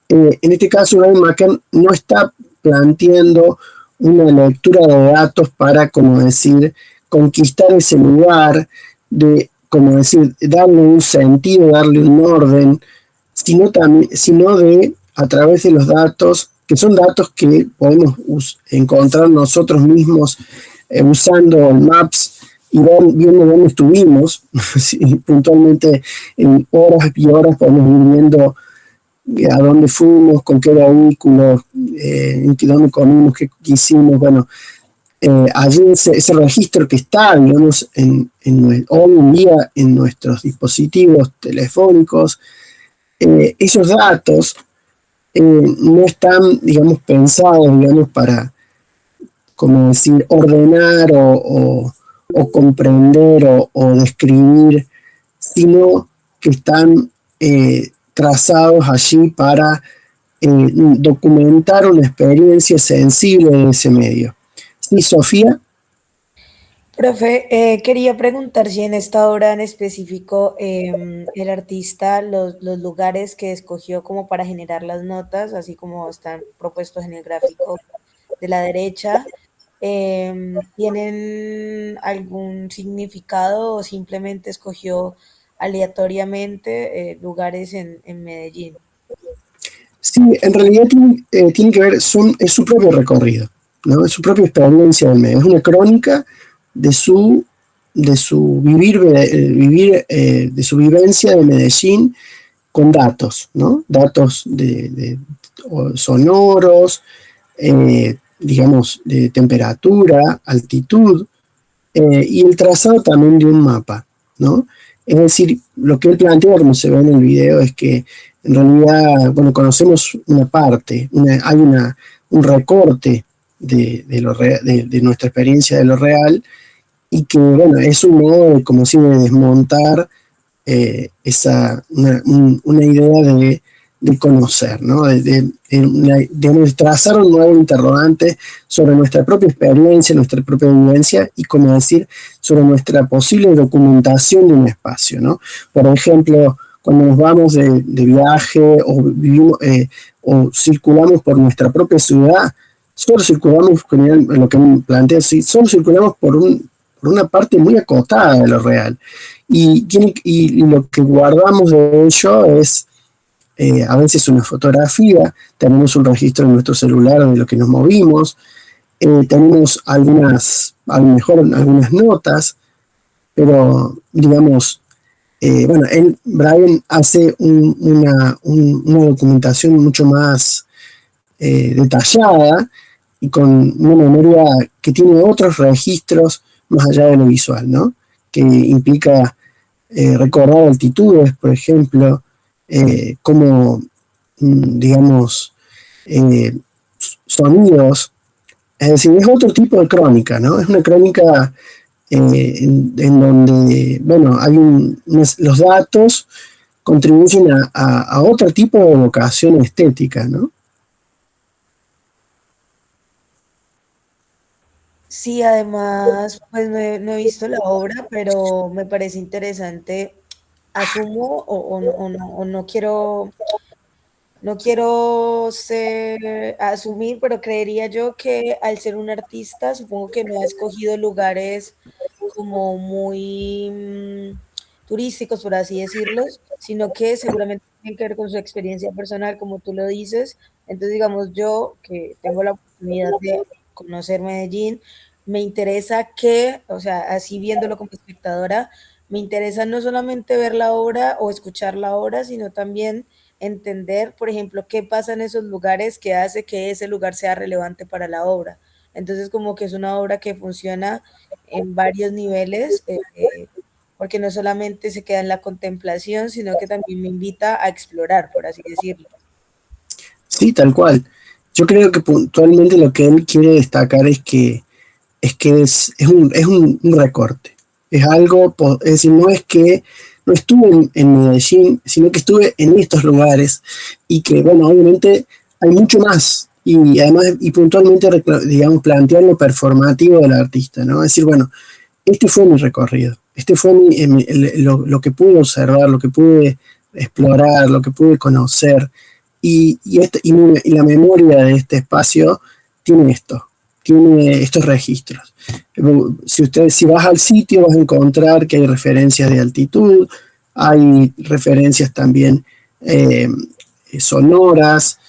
En este caso, Brian McCann no está planteando una lectura de datos para, como decir, conquistar ese lugar, como decir, darle un sentido, darle un orden, sino de, a través de los datos, que son datos que podemos encontrar nosotros mismos usando el Maps y viendo dónde estuvimos. Puntualmente en horas y horas podemos ir viendo a dónde fuimos, con qué vehículos, en dónde comimos, qué hicimos. Bueno, allí ese registro que está, digamos, hoy en día en nuestros dispositivos telefónicos, esos datos no están, digamos, pensados, digamos, para, como decir, ordenar o comprender o describir, sino que están trazados allí para documentar una experiencia sensible de ese medio. Sí, Sofía. Profe, quería preguntar si en esta obra en específico el artista, los lugares que escogió como para generar las notas, así como están propuestos en el gráfico de la derecha, ¿tienen algún significado o simplemente escogió aleatoriamente lugares en Medellín? Sí, en realidad tiene que ver, es su propio recorrido, ¿no? Es su propia experiencia del medio. Es una crónica de su de su vivencia de Medellín con datos, ¿no? Datos sonoros, digamos, de temperatura, altitud, y el trazado también de un mapa, ¿no? Es decir, lo que él plantea, como se ve en el video, es que en realidad, bueno, conocemos una parte, hay un recorte de nuestra experiencia de lo real, y que, bueno, es un modo de, como si de desmontar una idea de conocer, ¿no? De trazar un nuevo interrogante sobre nuestra propia experiencia, nuestra propia vivencia y, como decir, sobre nuestra posible documentación de un espacio, ¿no? Por ejemplo, cuando nos vamos de viaje o circulamos por nuestra propia ciudad, solo circulamos, lo que plantea, solo circulamos por una parte muy acotada de lo real. Y lo que guardamos de ello es a veces una fotografía, tenemos un registro en nuestro celular de lo que nos movimos, tenemos a lo mejor algunas notas, pero digamos, bueno, Brian hace una documentación mucho más detallada y con una memoria que tiene otros registros más allá de lo visual, ¿no? Que implica recordar altitudes, por ejemplo, como, digamos, sonidos. Es decir, es otro tipo de crónica, ¿no? Es una crónica en donde, bueno, los datos contribuyen a otro tipo de vocación estética, ¿no? Sí, además, pues no he visto la obra, pero me parece interesante. Asumo o no quiero, no quiero asumir, pero creería yo que al ser un artista, supongo que no ha escogido lugares como muy turísticos, por así decirlo, sino que seguramente tienen que ver con su experiencia personal, como tú lo dices. Entonces, digamos, yo que tengo la oportunidad de conocer Medellín, me interesa o sea, así viéndolo como espectadora, me interesa no solamente ver la obra o escuchar la obra, sino también entender, por ejemplo, qué pasa en esos lugares que hace que ese lugar sea relevante para la obra. Entonces, como que es una obra que funciona en varios niveles, porque no solamente se queda en la contemplación, sino que también me invita a explorar, por así decirlo. Sí, tal cual. Yo creo que puntualmente lo que él quiere destacar es un recorte. Es algo, es decir, no es que no estuve en Medellín, sino que estuve en estos lugares y que, bueno, obviamente hay mucho más y además, y puntualmente, digamos, plantear lo performativo del artista, ¿no? Es decir, bueno, este fue mi recorrido, este fue lo que pude observar, lo que pude explorar, lo que pude conocer y la memoria de este espacio tiene estos registros. Si vas al sitio vas a encontrar que hay referencias de altitud, hay referencias también sonoras,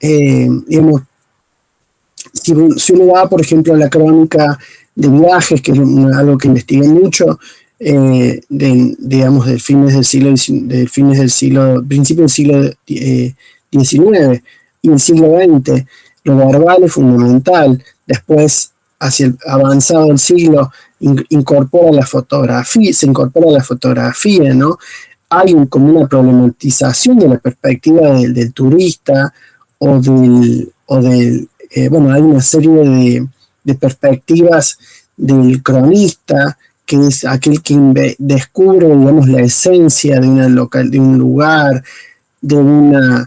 digamos, si uno va, por ejemplo, a la crónica de viajes, que es algo que investigué mucho, digamos, principio del siglo XIX y el siglo XX, lo verbal es fundamental. Después, hacia el avanzado del siglo, se incorpora la fotografía, ¿no? Hay como una problematización de la perspectiva del turista bueno, hay una serie de perspectivas del cronista, que es aquel que descubre, digamos, la esencia de un lugar, de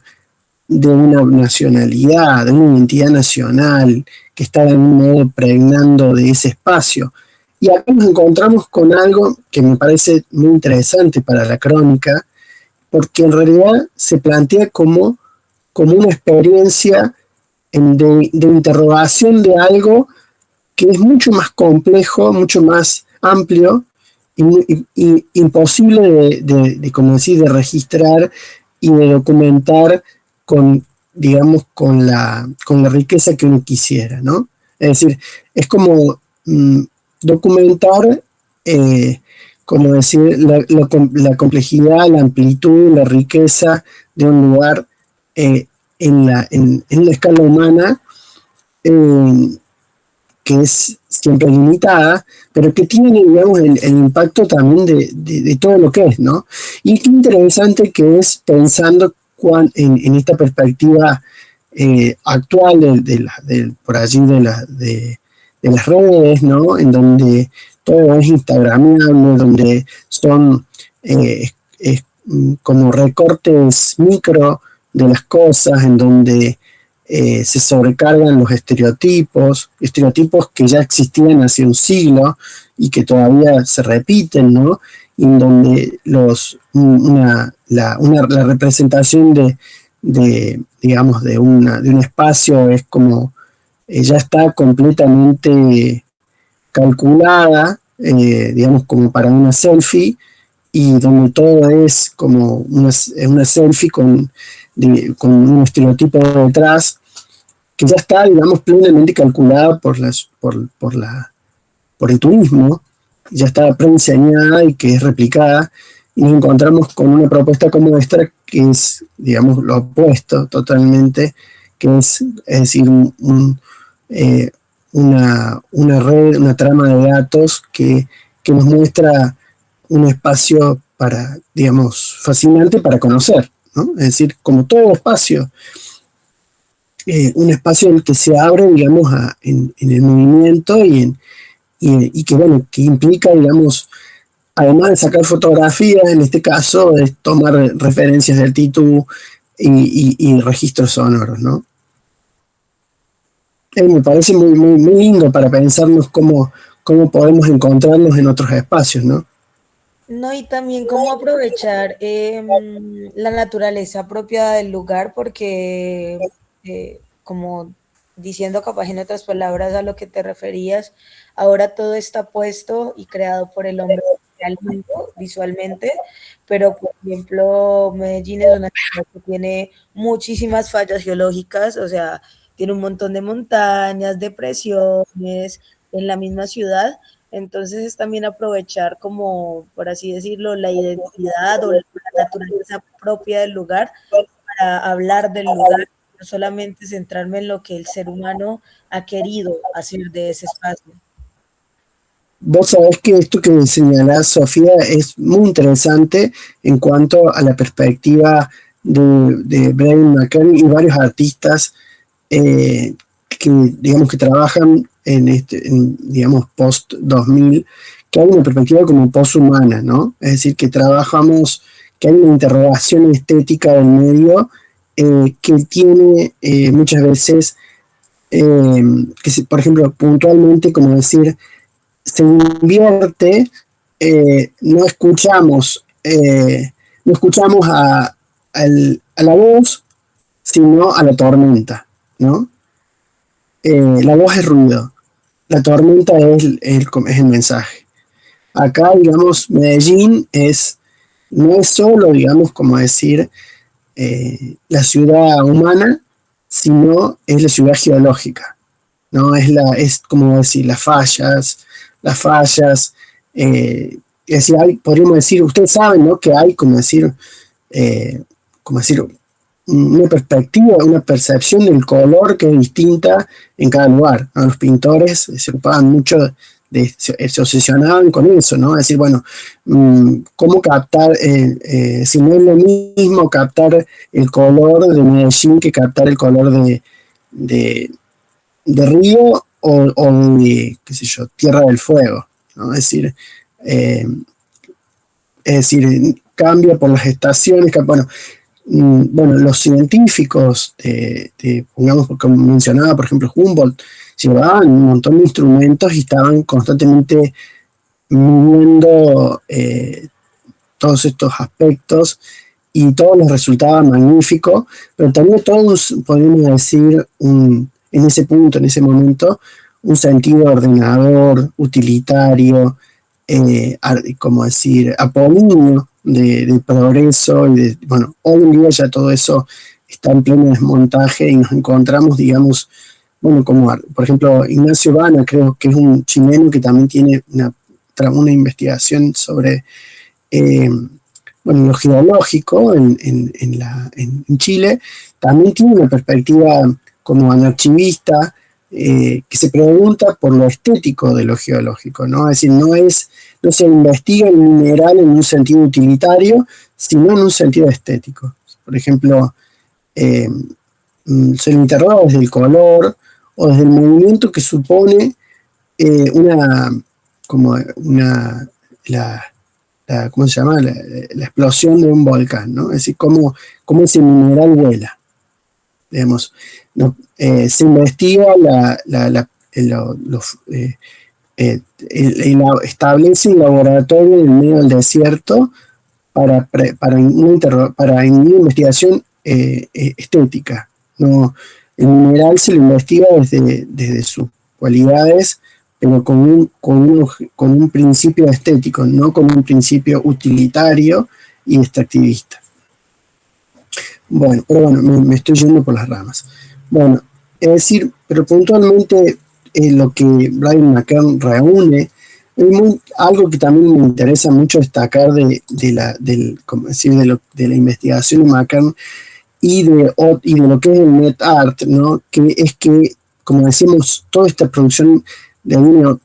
de una nacionalidad, de una identidad nacional que está de algún modo pregnando de ese espacio. Y acá nos encontramos con algo que me parece muy interesante para la crónica, porque en realidad se plantea como una experiencia de interrogación de algo que es mucho más complejo, mucho más amplio, y imposible como decir, de registrar y de documentar con, digamos, con la riqueza que uno quisiera, ¿no? Es decir, es como documentar, como decir, la complejidad, la amplitud, la riqueza de un lugar en la escala humana, que es siempre limitada, pero que tiene, digamos, el impacto también de todo lo que es, ¿no? Y qué interesante que es pensando en esta perspectiva actual por allí de las redes, ¿no? En donde todo es instagramable, donde son como recortes micro de las cosas, en donde se sobrecargan los estereotipos que ya existían hace un siglo y que todavía se repiten, ¿no? Y en donde la representación digamos, de un espacio es como ya está completamente calculada, digamos, como para una selfie, y donde todo es como una selfie con un estereotipo detrás que ya está, digamos, plenamente calculada por el turismo, ya está preenseñada y que es replicada, y nos encontramos con una propuesta como esta que es, digamos, lo opuesto totalmente, que es decir, una red, una trama de datos que nos muestra un espacio fascinante para conocer, ¿no? Es decir, como todo espacio, un espacio en el que se abre, digamos, en el movimiento y que, bueno, que implica, digamos, además de sacar fotografías, en este caso, es tomar referencias del título y registros sonoros, ¿no? Me parece muy, muy, muy lindo para pensarnos cómo podemos encontrarnos en otros espacios, ¿no? No, y también cómo aprovechar la naturaleza propia del lugar, porque como diciendo capaz en otras palabras a lo que te referías, ahora todo está puesto y creado por el hombre visualmente, pero por ejemplo Medellín es una ciudad que tiene muchísimas fallas geológicas, o sea, tiene un montón de montañas, depresiones en la misma ciudad. Entonces es también aprovechar, como por así decirlo, la identidad o la naturaleza propia del lugar para hablar del lugar, no solamente centrarme en lo que el ser humano ha querido hacer de ese espacio. Vos sabés que esto que señalás, Sofía, es muy interesante en cuanto a la perspectiva de Brian McKern y varios artistas que, digamos, que trabajan digamos, post-2000, que hay una perspectiva como post-humana, ¿no? Es decir, que trabajamos, que hay una interrogación estética del medio que tiene muchas veces, por ejemplo, puntualmente, como decir, se invierte, no escuchamos a la voz, sino a la tormenta, ¿no? La voz es ruido, la tormenta es el mensaje. Acá, digamos, Medellín no es solo, digamos, como decir, la ciudad humana, sino es la ciudad geológica, ¿no? Es como decir, las fallas, es decir, podríamos decir, ustedes saben, ¿no? Que hay, como decir, una perspectiva, una percepción del color que es distinta en cada lugar, ¿no? Los pintores se ocupaban mucho se obsesionaban con eso, ¿no? Es decir, bueno, cómo captar, si no es lo mismo captar el color de Medellín que captar el color de Río o de, qué sé yo, Tierra del Fuego, ¿no? Es decir, cambia por las estaciones, bueno, bueno, los científicos, pongamos, como mencionaba, por ejemplo, Humboldt, llevaban un montón de instrumentos y estaban constantemente midiendo todos estos aspectos y todo les resultaba magnífico, pero también todos podemos decir en ese punto, en ese momento, un sentido ordenador, utilitario, como decir, apolíneo de progreso y bueno, hoy en día ya todo eso está en pleno desmontaje y nos encontramos, digamos, bueno, como por ejemplo Ignacio Bana, creo que es un chileno que también tiene una investigación sobre bueno, lo geológico en Chile, también tiene una perspectiva como anarchivista, que se pregunta por lo estético de lo geológico, ¿no? Es decir, no se investiga el mineral en un sentido utilitario, sino en un sentido estético. Por ejemplo, se lo interroga desde el color o desde el movimiento que supone ¿cómo se llama? La explosión de un volcán, ¿no? Es decir, cómo ese mineral vuela. Digamos, ¿no? Se investiga establece un laboratorio en el medio del desierto para una investigación estética, ¿no? El mineral se lo investiga desde sus cualidades, pero con un principio estético, no con un principio utilitario y extractivista. Bueno, pero bueno, me estoy yendo por las ramas. Bueno, es decir, pero puntualmente lo que Brian McKern reúne, algo que también me interesa mucho destacar de la investigación de McKern y de lo que es el net art, ¿no? Que es que, como decimos, toda esta producción de una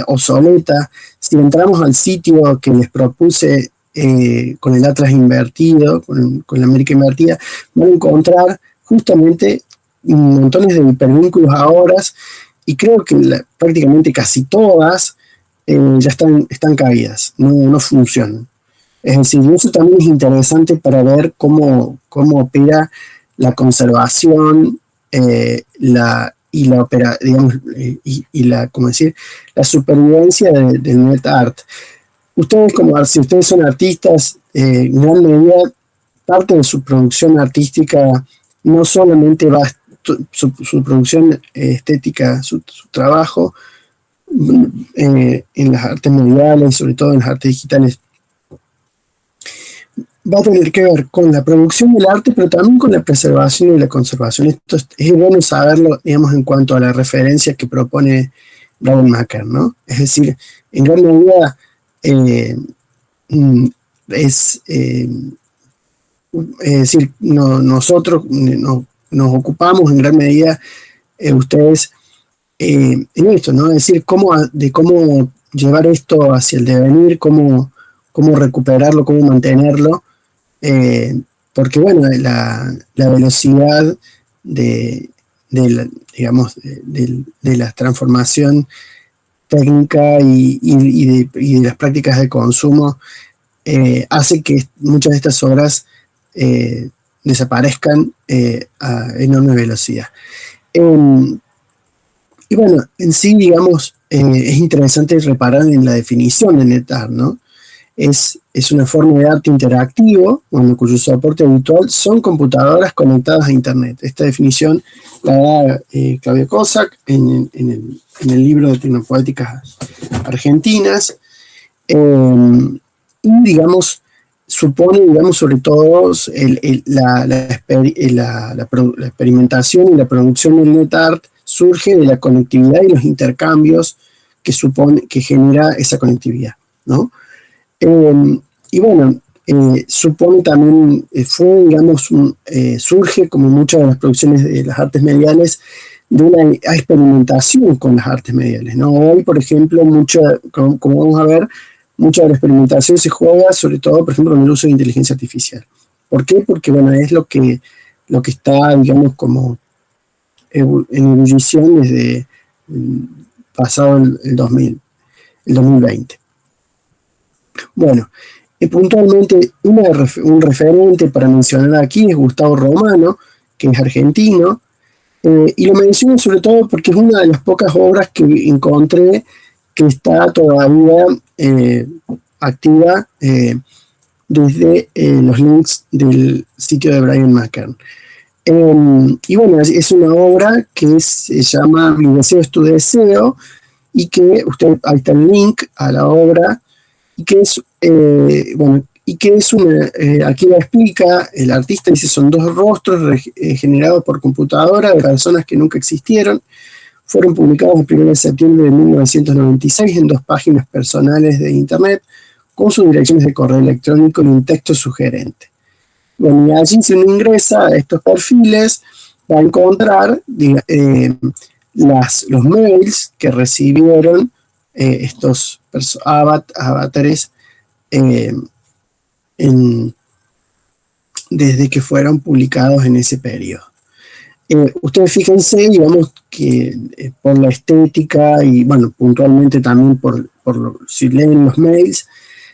obsoleta, si entramos al sitio que les propuse con el Atlas invertido, con la América invertida, van a encontrar justamente montones de hipervínculos a horas, y creo que prácticamente casi todas ya están caídas, no funcionan. Es decir, eso también es interesante para ver cómo opera la conservación la supervivencia del net art. Ustedes, si ustedes son artistas, en gran medida, parte de su producción artística no solamente va su producción estética, su trabajo en las artes mediales, sobre todo en las artes digitales, va a tener que ver con la producción del arte, pero también con la preservación y la conservación. Esto es bueno saberlo, digamos, en cuanto a la referencia que propone Brian McKern, ¿no? Es decir, en gran medida es decir, nosotros nos ocupamos en gran medida, ustedes, en esto, ¿no? Es decir, cómo llevar esto hacia el devenir, cómo recuperarlo, cómo mantenerlo, porque bueno, la velocidad de la transformación técnica y de las prácticas de consumo hace que muchas de estas obras desaparezcan a enorme velocidad. Y bueno, en sí, digamos, es interesante reparar en la definición de net art, ¿no? Es una forma de arte interactivo, cuyo soporte habitual son computadoras conectadas a Internet. Esta definición la da Claudia Cossack en el libro de Tecnopoéticas Argentinas. Y, digamos, supone, sobre todo, la experimentación y la producción del net art surge de la conectividad y los intercambios que genera esa conectividad, ¿no? Y bueno, supone también, surge, como muchas de las producciones de las artes mediales, de una experimentación con las artes mediales, ¿no? Hoy, por ejemplo, como vamos a ver, mucha de la experimentación se juega, sobre todo, por ejemplo, en el uso de inteligencia artificial. ¿Por qué? Porque, bueno, es lo que está, digamos, como en ebullición desde pasado el 2020. Bueno, Puntualmente, un referente para mencionar aquí es Gustavo Romano, que es argentino, y lo menciono sobre todo porque es una de las pocas obras que encontré que está todavía activa desde los links del sitio de Brian McKern. Y bueno, es una obra que se llama Mi deseo es tu deseo, y que ahí está el link a la obra, y que es, aquí lo explica el artista, dice, son dos rostros generados por computadora de personas que nunca existieron, fueron publicados el 1 de septiembre de 1996 en 2 páginas personales de internet, con sus direcciones de correo electrónico y un texto sugerente. Bueno, y allí si uno ingresa a estos perfiles, va a encontrar los mails que recibieron estos avatares desde que fueron publicados en ese periodo. Ustedes fíjense, digamos, que por la estética y, bueno, puntualmente también si leen los mails,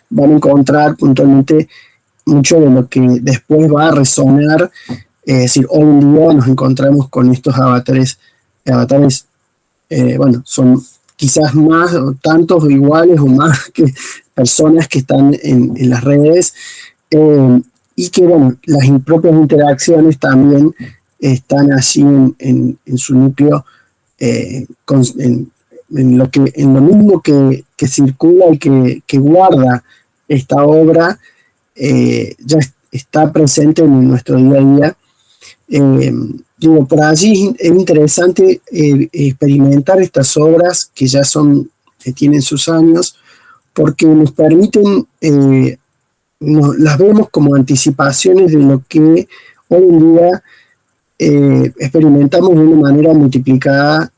van a encontrar puntualmente mucho de lo que después va a resonar. Es decir, hoy en día nos encontramos con estos avatares, bueno, son quizás más, o tantos o iguales o más que personas que están en las redes, y que, bueno, las propias interacciones también están allí en su núcleo, en lo mismo que circula y que guarda esta obra, ya está presente en nuestro día a día. Por allí es interesante experimentar estas obras que ya tienen sus años, porque nos permiten, las vemos como anticipaciones de lo que hoy en día experimentamos de una manera multiplicada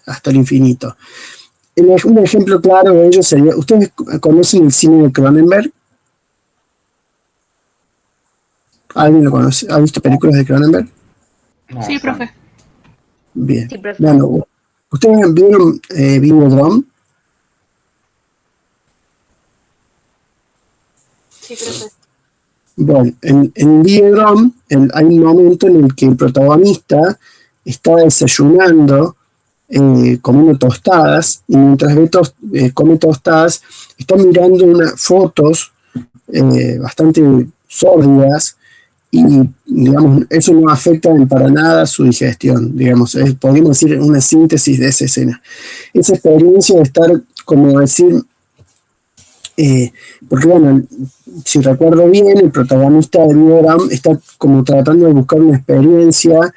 hasta el infinito. Un ejemplo claro de ello sería, ¿ustedes conocen el cine de Cronenberg? ¿Alguien lo conoce? ¿Ha visto películas de Cronenberg? Sí, profe. Bien. Sí, profe. Bueno, ¿ustedes vieron Videodrome? Sí, profe. Bueno, en Videodrome hay un momento en el que el protagonista está desayunando, comiendo tostadas, y mientras come tostadas, está mirando unas fotos bastante sórdidas, y, digamos, eso no afecta para nada su digestión, digamos, podríamos decir una síntesis de esa escena. Esa experiencia de estar, como decir, porque bueno, si recuerdo bien, el protagonista de Videodrome está como tratando de buscar una experiencia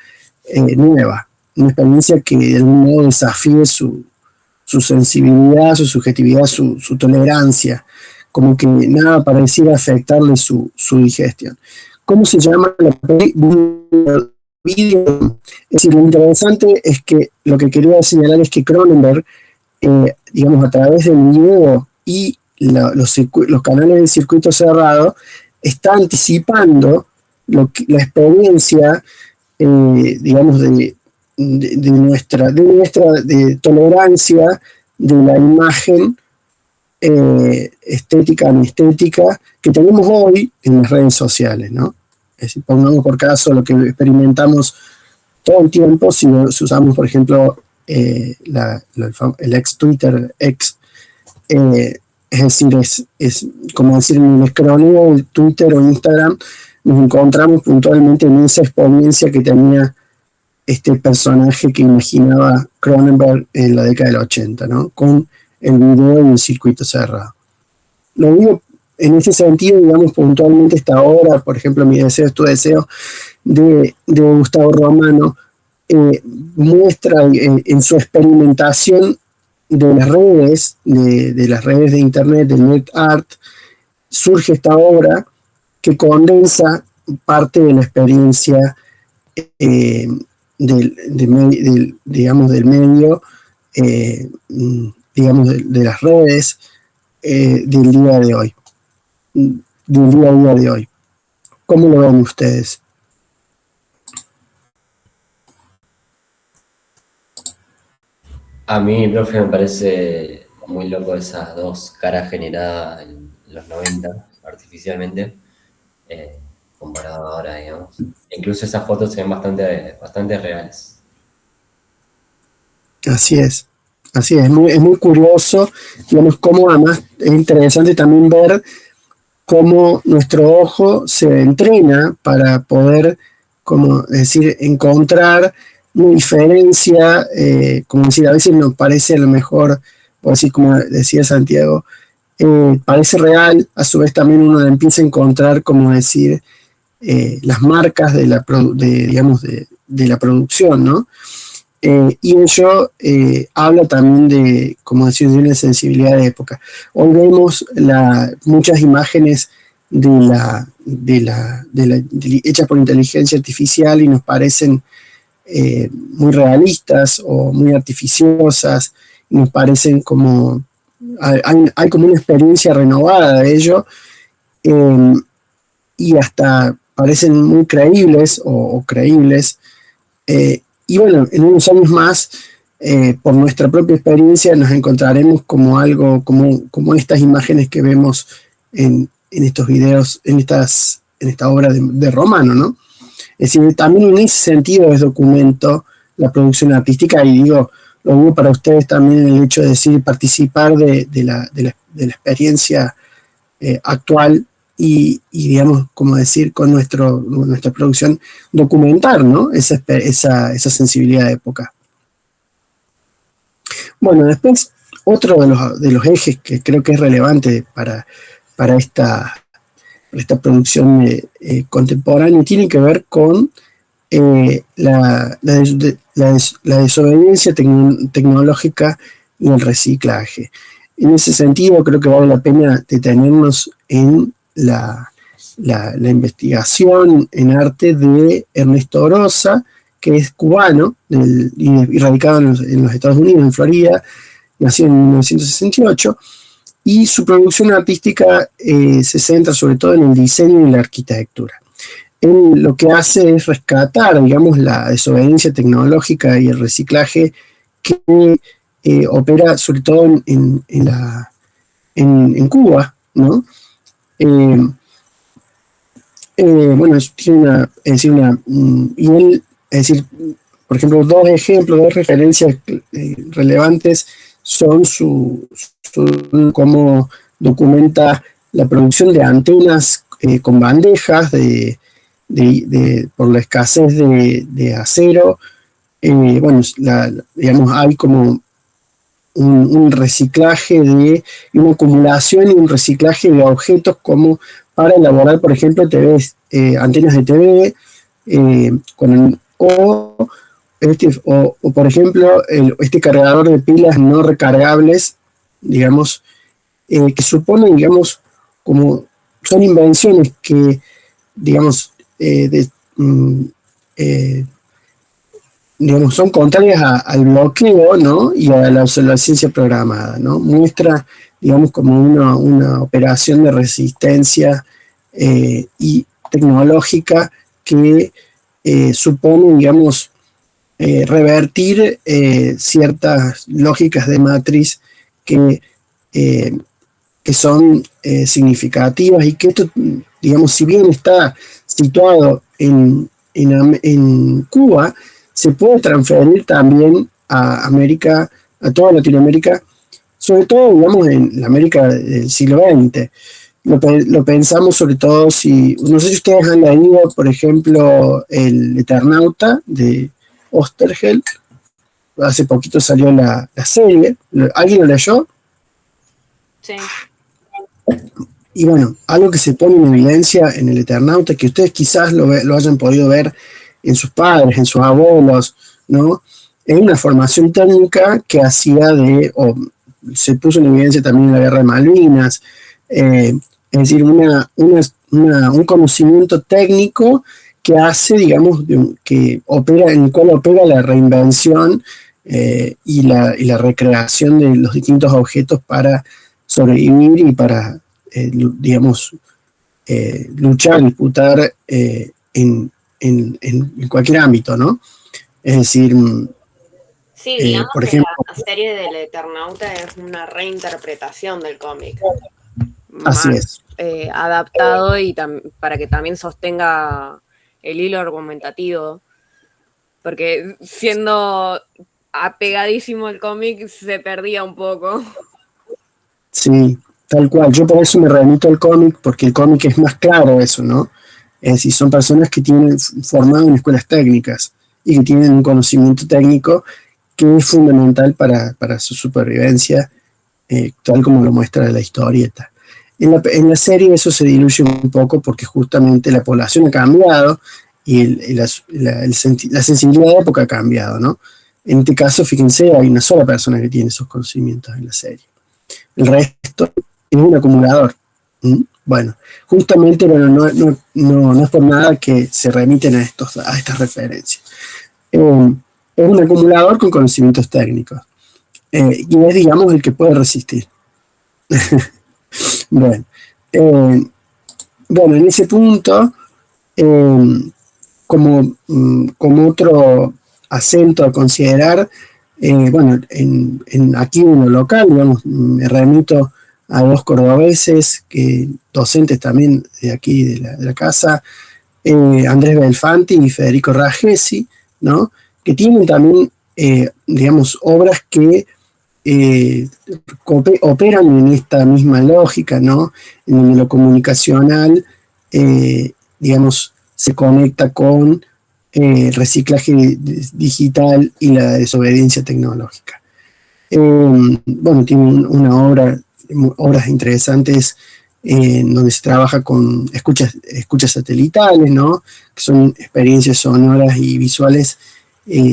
nueva, una experiencia que de algún modo desafíe su sensibilidad, su subjetividad, su tolerancia, como que nada pareciera afectarle su digestión. ¿Cómo se llama la película? Es decir, lo interesante es que lo que quería señalar es que Cronenberg, digamos, a través del video y los canales del circuito cerrado, está anticipando la experiencia, digamos, de nuestra tolerancia de la imagen estética, anestética, que tenemos hoy en las redes sociales, ¿no? Es decir, pongamos por caso lo que experimentamos todo el tiempo si usamos, por ejemplo, el ex Twitter, es decir, es como decir, en el escroleo de Twitter o Instagram, nos encontramos puntualmente en esa experiencia que tenía este personaje que imaginaba Cronenberg en la década del 80, ¿no? Con el video y el circuito cerrado. Lo digo en ese sentido, digamos, puntualmente esta obra, por ejemplo, Mi deseo es tu deseo, de Gustavo Romano, muestra en su experimentación de las redes, de las redes de internet, del net art, surge esta obra que condensa parte de la experiencia digamos, del medio, digamos, de las redes, del día de hoy, del día a día de hoy. ¿Cómo lo ven ustedes? A mí, profe, me parece muy loco esas dos caras generadas en los 90 artificialmente, comparado ahora, digamos. Incluso esas fotos se ven bastante reales. Así es es muy curioso, digamos, cómo además es interesante también ver cómo nuestro ojo se entrena para poder, como decir, encontrar una diferencia, como decir, a veces nos parece a lo mejor, o así como decía Santiago, parece real, a su vez también uno empieza a encontrar, como decir, las marcas de digamos, de la producción, ¿no? Y ello habla también de, como decir, de una sensibilidad de época. Hoy vemos muchas imágenes hechas por inteligencia artificial y nos parecen muy realistas o muy artificiosas, y nos parecen como, hay como una experiencia renovada de ello, y hasta parecen muy creíbles o creíbles. Y bueno, en unos años más, por nuestra propia experiencia, nos encontraremos como algo, como estas imágenes que vemos en estos videos, en esta obra de Romano, ¿no? Es decir, también en ese sentido es documento la producción artística, y lo digo para ustedes también el hecho de decir participar de la experiencia actual y digamos, como decir, con nuestra producción, documentar, ¿no? Esa sensibilidad de época. Bueno, después, otro de los ejes que creo que es relevante para esta producción contemporánea tiene que ver con la desobediencia tecnológica y el reciclaje. En ese sentido, creo que vale la pena detenernos en la investigación en arte de Ernesto Orosa, que es cubano y radicado en los Estados Unidos, en Florida, nació en 1968, y su producción artística se centra sobre todo en el diseño y la arquitectura. Él lo que hace es rescatar, digamos, la desobediencia tecnológica y el reciclaje que opera sobre todo en Cuba, ¿no? Bueno, tiene por ejemplo, dos ejemplos, dos referencias relevantes son cómo documenta la producción de antenas con bandejas por la escasez de acero. Bueno, digamos, hay como un reciclaje y una acumulación y un reciclaje de objetos como para elaborar, por ejemplo, antenas de TV, o por ejemplo, este cargador de pilas no recargables, digamos, que suponen, digamos, como son invenciones que, digamos, digamos, son contrarias al bloqueo, ¿no? Y a la obsolescencia programada, ¿no? Muestra, digamos, como una operación de resistencia y tecnológica que supone, digamos, revertir ciertas lógicas de matriz que son significativas, y que esto, digamos, si bien está situado en Cuba, se puede transferir también a América, a toda Latinoamérica, sobre todo, digamos, en la América del siglo XX. Lo pensamos sobre todo no sé si ustedes han leído, por ejemplo, El Eternauta de Oesterheld. Hace poquito salió la serie. ¿Alguien lo leyó? Sí. Y bueno, algo que se pone en evidencia en El Eternauta, que ustedes quizás lo hayan podido ver en sus padres, en sus abuelos, ¿no? Es una formación técnica que se puso en evidencia también en la Guerra de Malvinas, es decir, un conocimiento técnico que hace, digamos, en el cual opera la reinvención y la recreación de los distintos objetos para sobrevivir y para, digamos, luchar, disputar en cualquier ámbito, ¿no? Es decir, Sí, digamos Por que ejemplo, la serie del Eternauta es una reinterpretación del cómic, así más es. adaptado y para que también sostenga el hilo argumentativo, porque siendo apegadísimo el cómic se perdía un poco. Sí, tal cual. Yo por eso me remito al cómic, porque el cómic es más claro eso, ¿no? Es decir, son personas que tienen formado en escuelas técnicas y que tienen un conocimiento técnico que es fundamental para su supervivencia, tal como lo muestra la historieta. En la serie eso se diluye un poco porque justamente la población ha cambiado y la sensibilidad de época ha cambiado, ¿no? En este caso, fíjense, hay una sola persona que tiene esos conocimientos en la serie. El resto es un acumulador. Bueno, justamente no es por nada que se remiten a estas referencias. Es un acumulador con conocimientos técnicos. Y es, digamos, el que puede resistir. Bueno, en ese punto, como otro acento a considerar, aquí en lo local, digamos, me remito a dos cordobeses, docentes también de aquí de la casa, Andrés Belfanti y Federico Ragesi, ¿no? Que tienen también, digamos, obras que operan en esta misma lógica, ¿no? En donde lo comunicacional, digamos, se conecta con reciclaje digital y la desobediencia tecnológica. Tiene obras interesantes donde se trabaja con escuchas satelitales, ¿no? Que son experiencias sonoras y visuales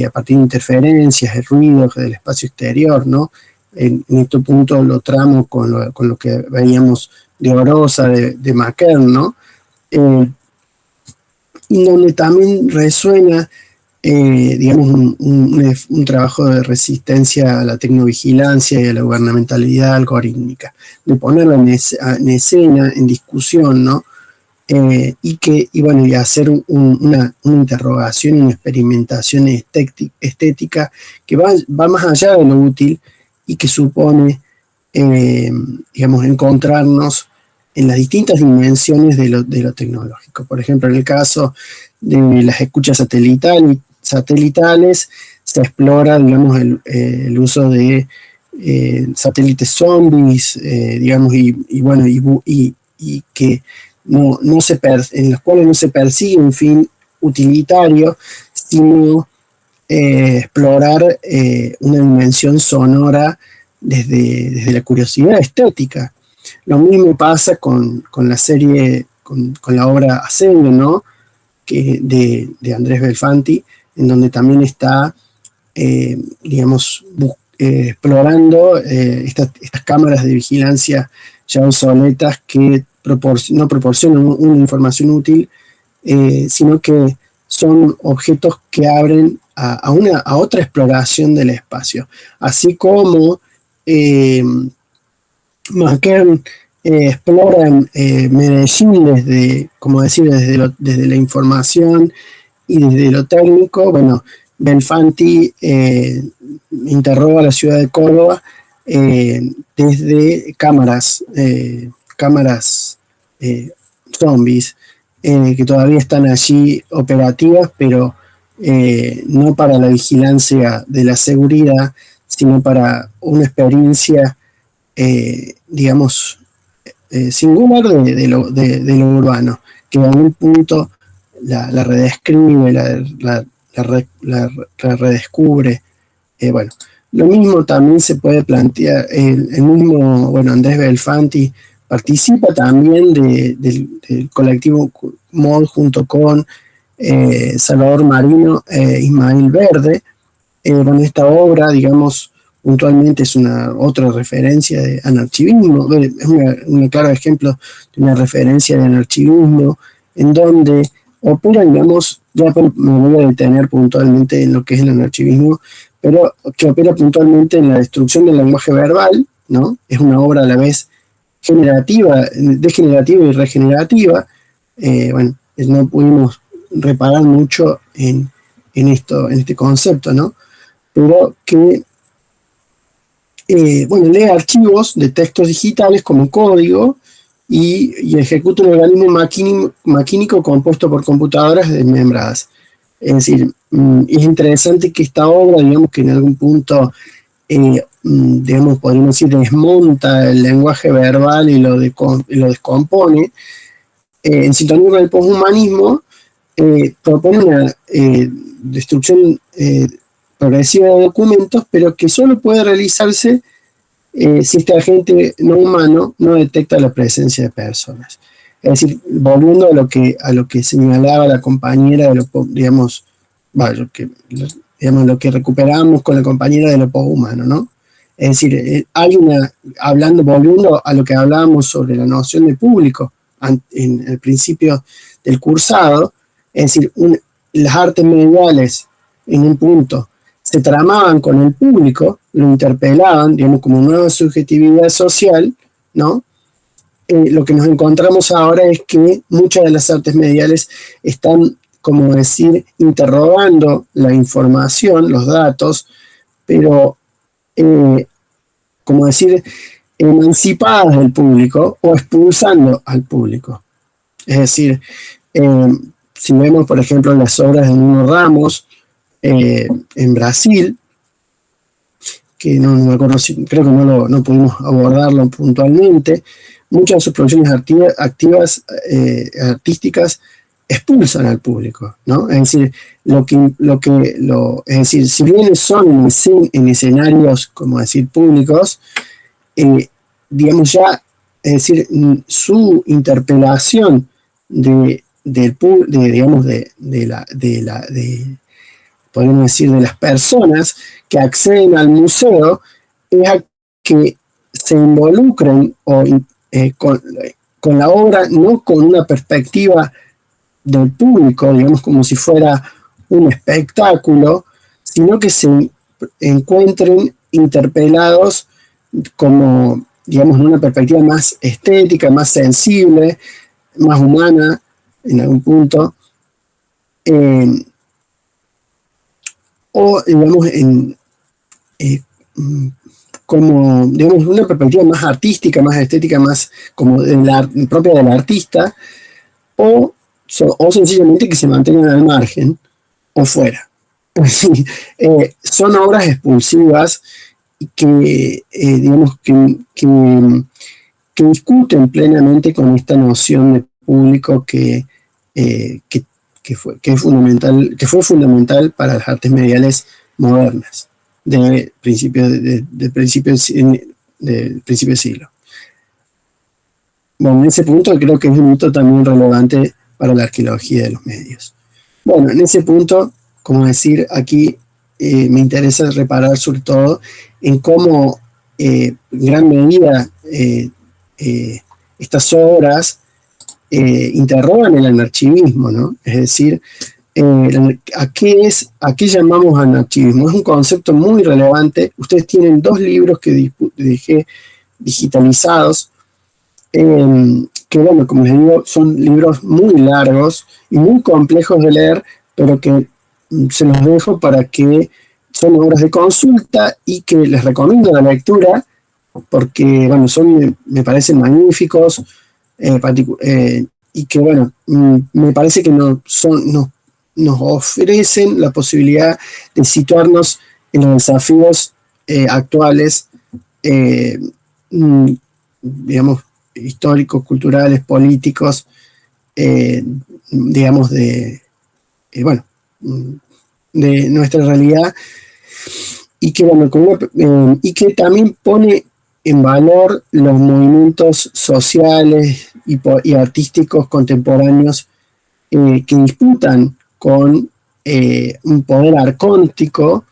a partir de interferencias, de ruidos del espacio exterior, ¿no? En este punto lo tramo con lo que veíamos de Orosa, de McKern, ¿no? Y donde también resuena, digamos, un trabajo de resistencia a la tecnovigilancia y a la gubernamentalidad algorítmica, de ponerlo en escena, en discusión, ¿no? Y hacer una interrogación y una experimentación estética que va más allá de lo útil y que supone, digamos, encontrarnos en las distintas dimensiones de lo tecnológico. Por ejemplo, en el caso de las escuchas satelitales, se explora, digamos, el uso de satélites zombies, digamos, y que en los cuales no se persigue un fin utilitario, sino explorar una dimensión sonora desde la curiosidad estética. Lo mismo pasa con la serie, con la obra Asedio, ¿no? De Andrés Belfanti, en donde también está, digamos, explorando estas cámaras de vigilancia ya obsoletas que no proporcionan una información útil, sino que son objetos que abren a otra exploración del espacio. Así como McKern explora Medellín desde la información y desde lo técnico. Bueno, Belfanti interroga la ciudad de Córdoba desde cámaras zombies que todavía están allí operativas, pero no para la vigilancia de la seguridad, sino para una experiencia, digamos, singular de lo urbano, que a un punto la redescribe, la redescubre. Lo mismo también se puede plantear, el mismo, Andrés Belfanti participa también del colectivo MOD junto con Salvador Marino e Ismael Verde. Esta obra, digamos, puntualmente es otra referencia de anarchivismo, es un claro ejemplo de una referencia de anarchivismo, en donde opera, digamos, ya me voy a detener puntualmente en lo que es el anarchivismo, pero que opera puntualmente en la destrucción del lenguaje verbal, ¿no? Es una obra a la vez degenerativa y regenerativa. No pudimos reparar mucho en este concepto, ¿no? pero que lee archivos de textos digitales como código y ejecuta un organismo maquínico compuesto por computadoras desmembradas. Es decir, es interesante que esta obra, digamos que en algún punto, digamos, podríamos decir, desmonta el lenguaje verbal y lo descompone. En sintonía con el poshumanismo, propone una destrucción progresiva de documentos, pero que solo puede realizarse si este agente no humano no detecta la presencia de personas. Es decir, volviendo a lo que señalaba la compañera de lo que recuperamos con la compañera de lo poshumano, ¿no? Es decir, volviendo a lo que hablábamos sobre la noción de público en el principio del cursado, es decir, las artes mediales en un punto se tramaban con el público, lo interpelaban, digamos, como nueva subjetividad social, ¿no? Lo que nos encontramos ahora es que muchas de las artes mediales están, como decir, interrogando la información, los datos, pero, como decir, emancipadas del público o expulsando al público. Es decir, si vemos, por ejemplo, las obras de Nuno Ramos en Brasil, que no me acuerdo, creo que no pudimos abordarlo puntualmente, muchas de sus producciones artísticas expulsan al público, ¿no? Es decir, es decir, si bien son en escenarios, como decir, públicos, digamos ya, es decir, su interpelación podemos decir, de las personas que acceden al museo, es a que se involucren con la obra, no con una perspectiva del público, digamos, como si fuera un espectáculo, sino que se encuentren interpelados como, digamos, en una perspectiva más estética, más sensible, más humana, en algún punto, o, digamos, como, digamos, una perspectiva más artística, más estética, más como propia del artista, o sencillamente que se mantengan al margen o fuera. Son obras expulsivas que, digamos, que discuten plenamente con esta noción de público que fue fundamental para las artes mediales modernas del principio del siglo. Bueno, en ese punto creo que es un hito también relevante para la arqueología de los medios. Bueno, en ese punto, como decir, aquí me interesa reparar sobre todo en cómo en gran medida estas obras interrogan el anarchivismo, ¿no? Es decir, ¿a qué llamamos anarchivismo? Es un concepto muy relevante. Ustedes tienen 2 libros que dejé digitalizados, que, bueno, como les digo, son libros muy largos y muy complejos de leer, pero que se los dejo para que son obras de consulta y que les recomiendo la lectura porque, bueno, me parecen magníficos, y que, bueno, me parece que nos ofrecen la posibilidad de situarnos en los desafíos actuales, digamos, históricos, culturales, políticos, digamos, de nuestra realidad, y que, bueno, y que también pone en valor los movimientos sociales y artísticos contemporáneos que disputan con un poder arcóntico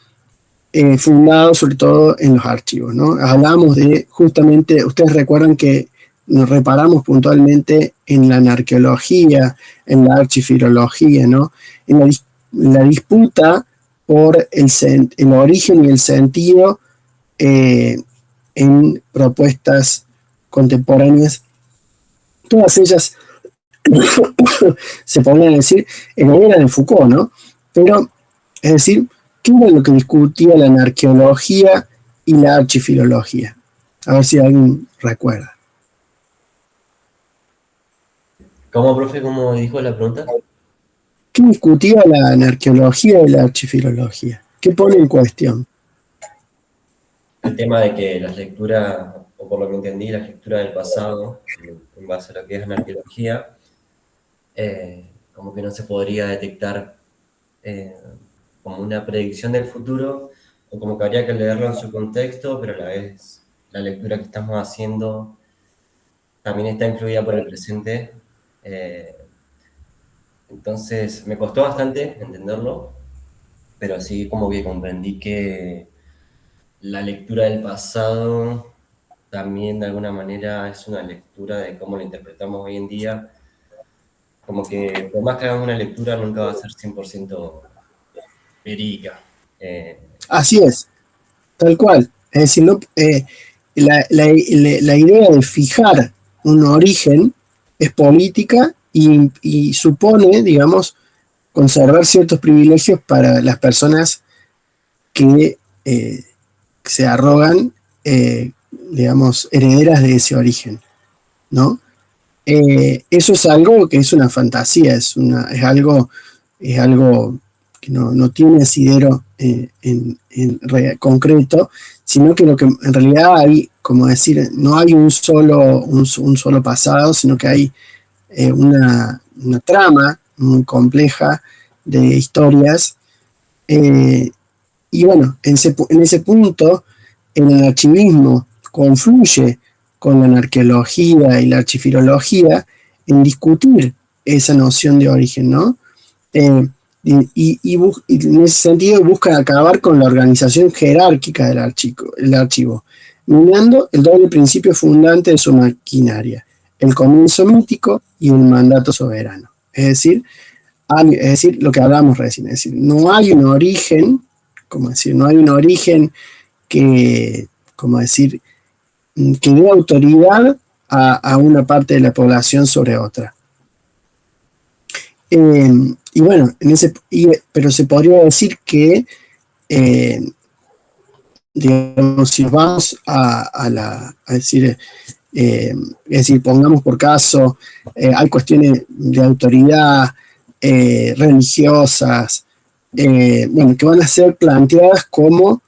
fundado sobre todo en los archivos, ¿no? Hablamos de, justamente, ustedes recuerdan que nos reparamos puntualmente en la anarqueología, en la archifilología, ¿no? En la disputa por el origen y el sentido en propuestas contemporáneas, todas ellas se podrían decir en la era de Foucault, ¿no? Pero, es decir, ¿qué era lo que discutía la anarqueología y la archifilología? A ver si alguien recuerda. ¿Cómo, profe? ¿Cómo dijo la pregunta? ¿Qué discutía la anarqueología y la archifilología? ¿Qué pone en cuestión? El tema de que las lecturas, o por lo que entendí, las lecturas del pasado, en base a lo que es la arqueología, como que no se podría detectar como una predicción del futuro, o como que habría que leerlo en su contexto, pero a la vez la lectura que estamos haciendo también está influida por el presente. Entonces me costó bastante entenderlo, pero sí como que comprendí que la lectura del pasado también de alguna manera es una lectura de cómo lo interpretamos hoy en día. Como que por más que hagamos una lectura nunca va a ser 100% verídica. Así es, tal cual. Es decir, la idea de fijar un origen es política y supone, digamos, conservar ciertos privilegios para las personas que se arrogan, digamos, herederas de ese origen, ¿no? Eso es algo que es una fantasía, es algo que no tiene asidero concreto, sino que lo que en realidad hay, como decir, no hay un solo pasado, sino que hay una trama muy compleja de historias. Y bueno, en ese punto, el archivismo confluye con la anarqueología y la archifilología en discutir esa noción de origen, ¿no? Y en ese sentido busca acabar con la organización jerárquica del archivo, minando el doble principio fundante de su maquinaria, el comienzo mítico y el mandato soberano. Es decir, lo que hablamos recién, es decir, no hay un origen, no hay un origen que, que dé autoridad a una parte de la población sobre otra. Y bueno, pero se podría decir que, digamos, si vamos a decir, es decir, pongamos por caso, hay cuestiones de autoridad religiosas, bueno, que van a ser planteadas como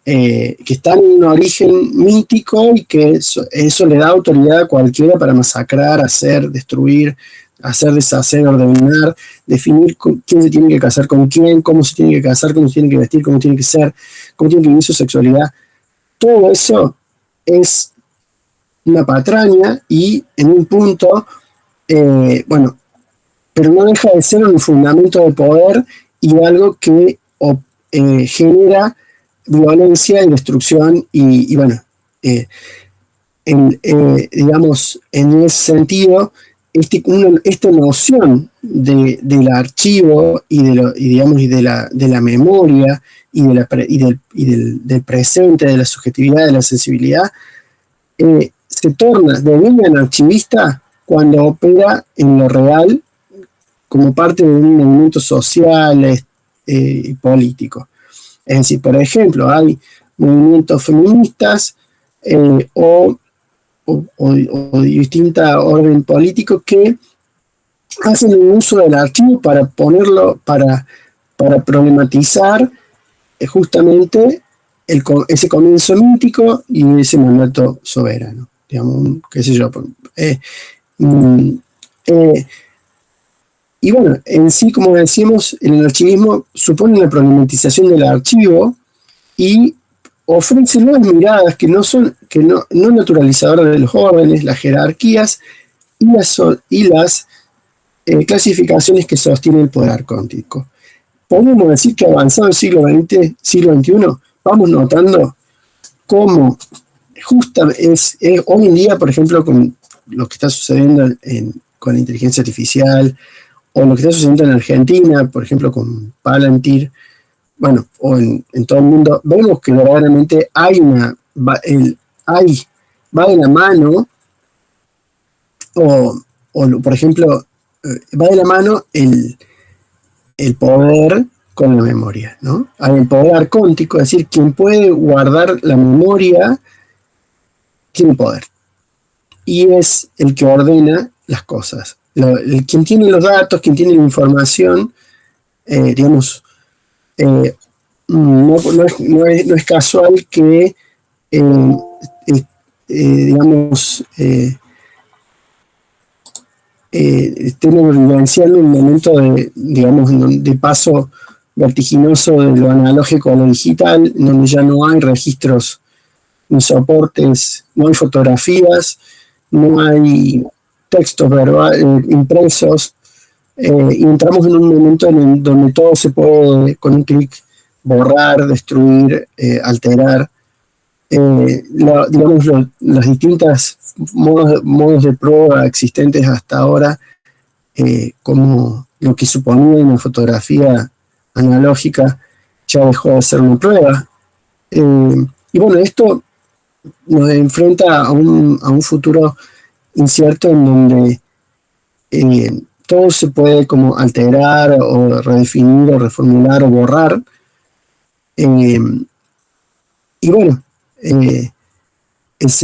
que están en un origen mítico y que eso le da autoridad a cualquiera para masacrar, hacer, destruir, hacer, deshacer, ordenar, definir quién se tiene que casar con quién, cómo se tiene que casar, cómo se tiene que vestir, cómo tiene que ser, cómo tiene que vivir su sexualidad. Todo eso es una patraña y en un punto, bueno, pero no deja de ser un fundamento de poder y algo que genera violencia y destrucción y bueno, digamos, en ese sentido, esta noción del archivo y de la memoria y del presente, de la subjetividad, de la sensibilidad, se torna de un archivista cuando opera en lo real como parte de un movimiento social y político. Es decir, por ejemplo, hay movimientos feministas o de distinta orden político que hacen un uso del archivo para ponerlo, para problematizar justamente ese comienzo mítico y ese mandato soberano, digamos, qué sé yo. Y bueno, en sí, como decimos, el archivismo supone una problematización del archivo y ofrece nuevas miradas que no naturalizadoras de los órdenes, las jerarquías y las clasificaciones que sostienen el poder arcóntico. Podemos decir que avanzado el siglo XX, siglo XXI, vamos notando cómo hoy en día, por ejemplo, con lo que está sucediendo con la inteligencia artificial, o lo que está sucediendo en Argentina, por ejemplo, con Palantir, bueno, o en todo el mundo, vemos que verdaderamente va de la mano, por ejemplo, va de la mano el poder con la memoria, ¿no? Hay el poder arcóntico, es decir, quien puede guardar la memoria tiene poder. Y es el que ordena las cosas. Quien tiene los datos, quien tiene la información, digamos, no es casual que, digamos, estemos vivenciando un momento de, digamos, de paso vertiginoso de lo analógico a lo digital, donde ya no hay registros ni soportes, no hay fotografías, no hay textos impresos, y entramos en un momento donde todo se puede con un clic borrar, destruir, alterar. Digamos, las distintas modos de prueba existentes hasta ahora, como lo que suponía una fotografía analógica, ya dejó de ser una prueba. Y bueno, esto nos enfrenta a un futuro incierto en donde todo se puede como alterar o redefinir o reformular o borrar. Y bueno, es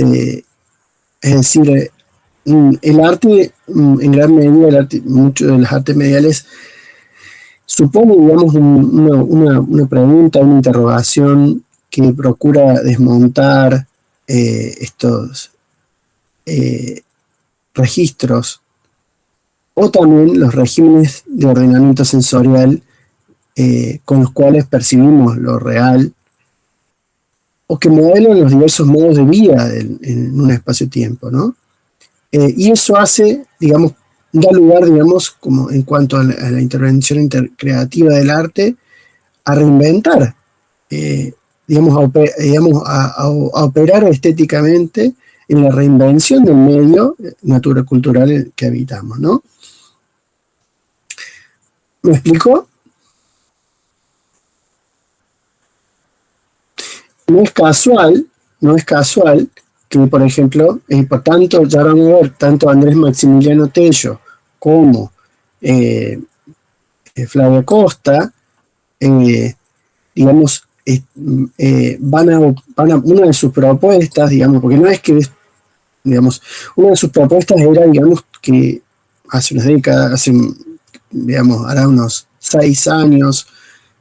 decir, el arte, en gran medida, mucho de las artes mediales, supone, digamos, una pregunta, una interrogación que procura desmontar estos registros, o también los regímenes de ordenamiento sensorial con los cuales percibimos lo real, o que modelan los diversos modos de vida en un espacio-tiempo, ¿no? Y eso hace, digamos, da lugar, digamos, como en cuanto a la intervención creativa del arte, a reinventar, digamos, a operar estéticamente en la reinvención del medio cultural que habitamos, ¿no? ¿Me explico? No es casual que, por ejemplo, por tanto, ya vamos a ver, tanto Andrés Maximiliano Tello como Flavia Costa, digamos, una de sus propuestas, digamos, porque no es que, digamos, una de sus propuestas era, digamos, que hace unas décadas, digamos, hará unos 6 años,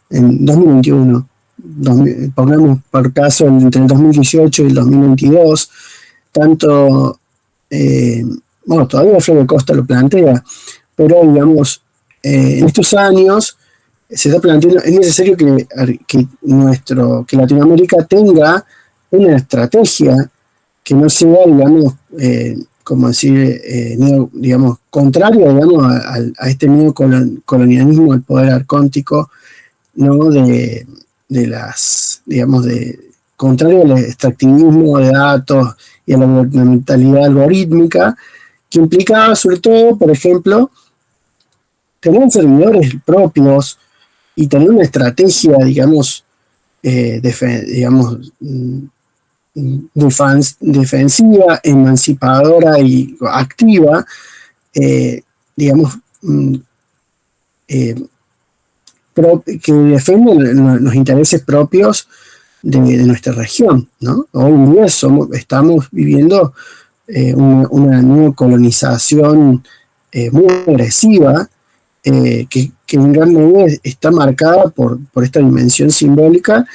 en 2021, pongamos por caso entre el 2018 y el 2022, tanto, bueno, todavía Flavia Costa lo plantea, pero digamos, en estos años se está planteando, es necesario que Latinoamérica tenga una estrategia que no sea, digamos, como decir, digamos, contrario, digamos, a este neocolonialismo del poder arcóntico, ¿no? de las, digamos, contrario al extractivismo de datos y a la mentalidad algorítmica, que implicaba sobre todo, por ejemplo, tener servidores propios y tener una estrategia, digamos, defensiva, emancipadora y activa, digamos, que defienden los intereses propios de nuestra región, ¿no? Hoy en día estamos viviendo una nueva colonización muy agresiva, que en gran medida está marcada por esta dimensión simbólica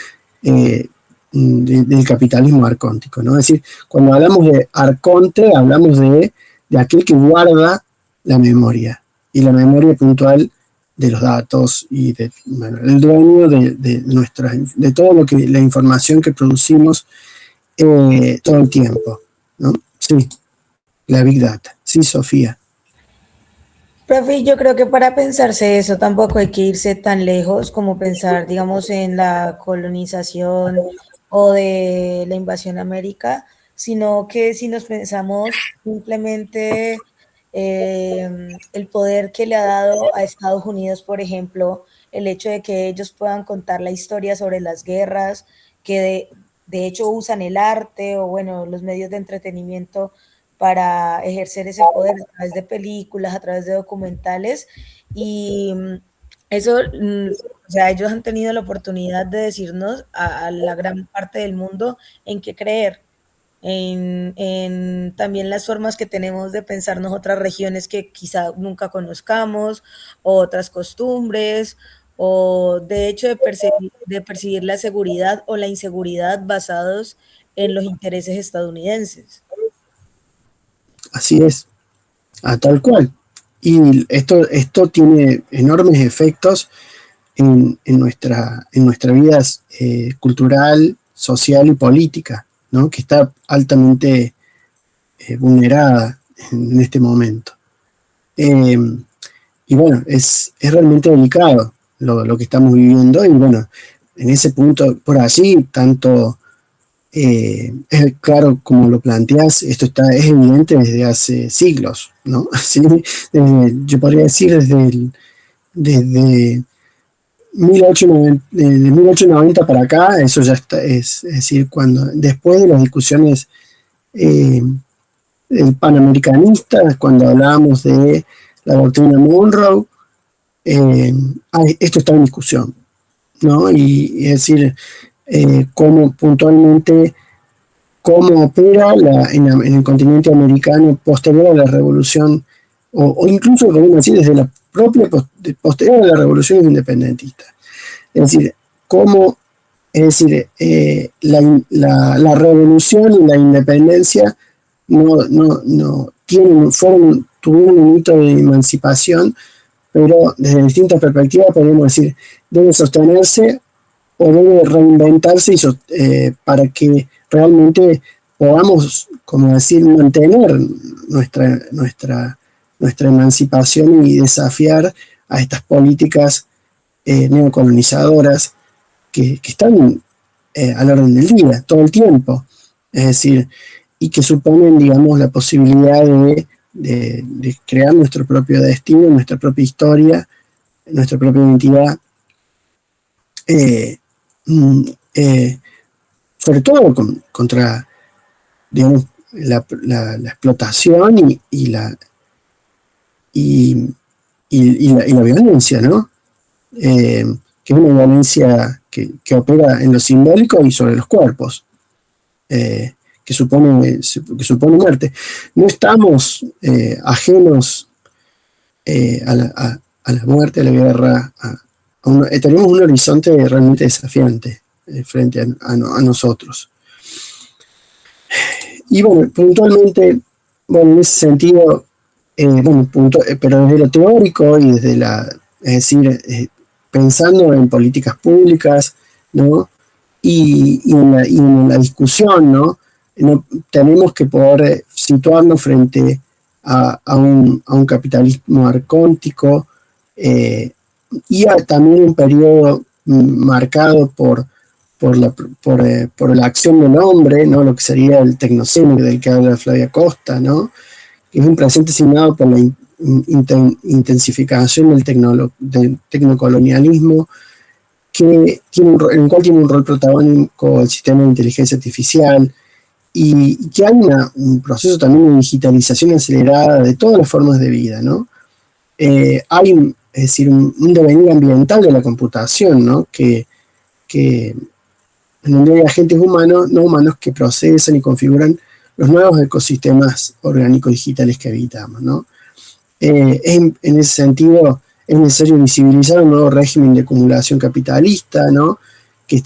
del capitalismo arcóntico, ¿no? Es decir, cuando hablamos de arconte, hablamos de aquel que guarda la memoria, y la memoria puntual de los datos y bueno, el dueño de todo lo que la información que producimos todo el tiempo, ¿no? Sí, la Big Data. Sí, Sofía. Profe, yo creo que para pensarse eso tampoco hay que irse tan lejos como pensar, digamos, en la colonización o de la invasión a América, sino que si nos pensamos simplemente el poder que le ha dado a Estados Unidos, por ejemplo, el hecho de que ellos puedan contar la historia sobre las guerras, que de hecho usan el arte o bueno, los medios de entretenimiento para ejercer ese poder a través de películas, a través de documentales, y eso O sea, ellos han tenido la oportunidad de decirnos a la gran parte del mundo en qué creer, en también las formas que tenemos de pensarnos otras regiones que quizá nunca conozcamos, o otras costumbres, o de hecho de percibir la seguridad o la inseguridad basados en los intereses estadounidenses. Así es, a tal cual. Y esto tiene enormes efectos en nuestra vida cultural, social y política, ¿no? Que está altamente vulnerada en este momento. Y bueno, es realmente delicado lo que estamos viviendo, y bueno, en ese punto, por allí, tanto es claro como lo planteas, esto es evidente desde hace siglos, ¿no? ¿Sí? Yo podría decir desde 1890 para acá, eso ya está, es decir, después de las discusiones panamericanistas, cuando hablábamos de la doctrina Monroe, esto está en discusión, ¿no? Y es decir, cómo puntualmente, cómo opera en el continente americano posterior a la revolución, o incluso, como decir, desde la propia posterior a la revolución independentista. Es decir, cómo la revolución y la independencia tuvieron un hito de emancipación, pero desde distintas perspectivas podemos decir, debe sostenerse o debe reinventarse para que realmente podamos, como decir, mantener nuestra emancipación y desafiar a estas políticas neocolonizadoras que están a la orden del día, todo el tiempo. Es decir, y que suponen, digamos, la posibilidad de crear nuestro propio destino, nuestra propia historia, nuestra propia identidad, sobre todo contra, digamos, la explotación y la violencia, ¿no? Que es una violencia que opera en lo simbólico y sobre los cuerpos, que supone muerte. No estamos ajenos a la muerte, a la guerra. Tenemos un horizonte realmente desafiante frente a nosotros. Y bueno, puntualmente, bueno, en ese sentido, pero desde lo teórico y desde es decir, pensando en políticas públicas, ¿no? Y en la discusión, ¿no? Tenemos que poder situarnos frente a un capitalismo arcóntico, y también un periodo marcado por la acción del hombre, ¿no? Lo que sería el tecnoceno del que habla Flavia Costa, ¿no? Que es un presente signado por la intensificación del tecnocolonialismo, en el cual tiene un rol protagónico el sistema de inteligencia artificial, y que hay un proceso también de digitalización acelerada de todas las formas de vida, ¿no? Hay un devenir ambiental de la computación, ¿no? Que en donde hay agentes no humanos que procesan y configuran los nuevos ecosistemas orgánicos digitales que habitamos, ¿no? En ese sentido, es necesario visibilizar un nuevo régimen de acumulación capitalista, ¿no? Que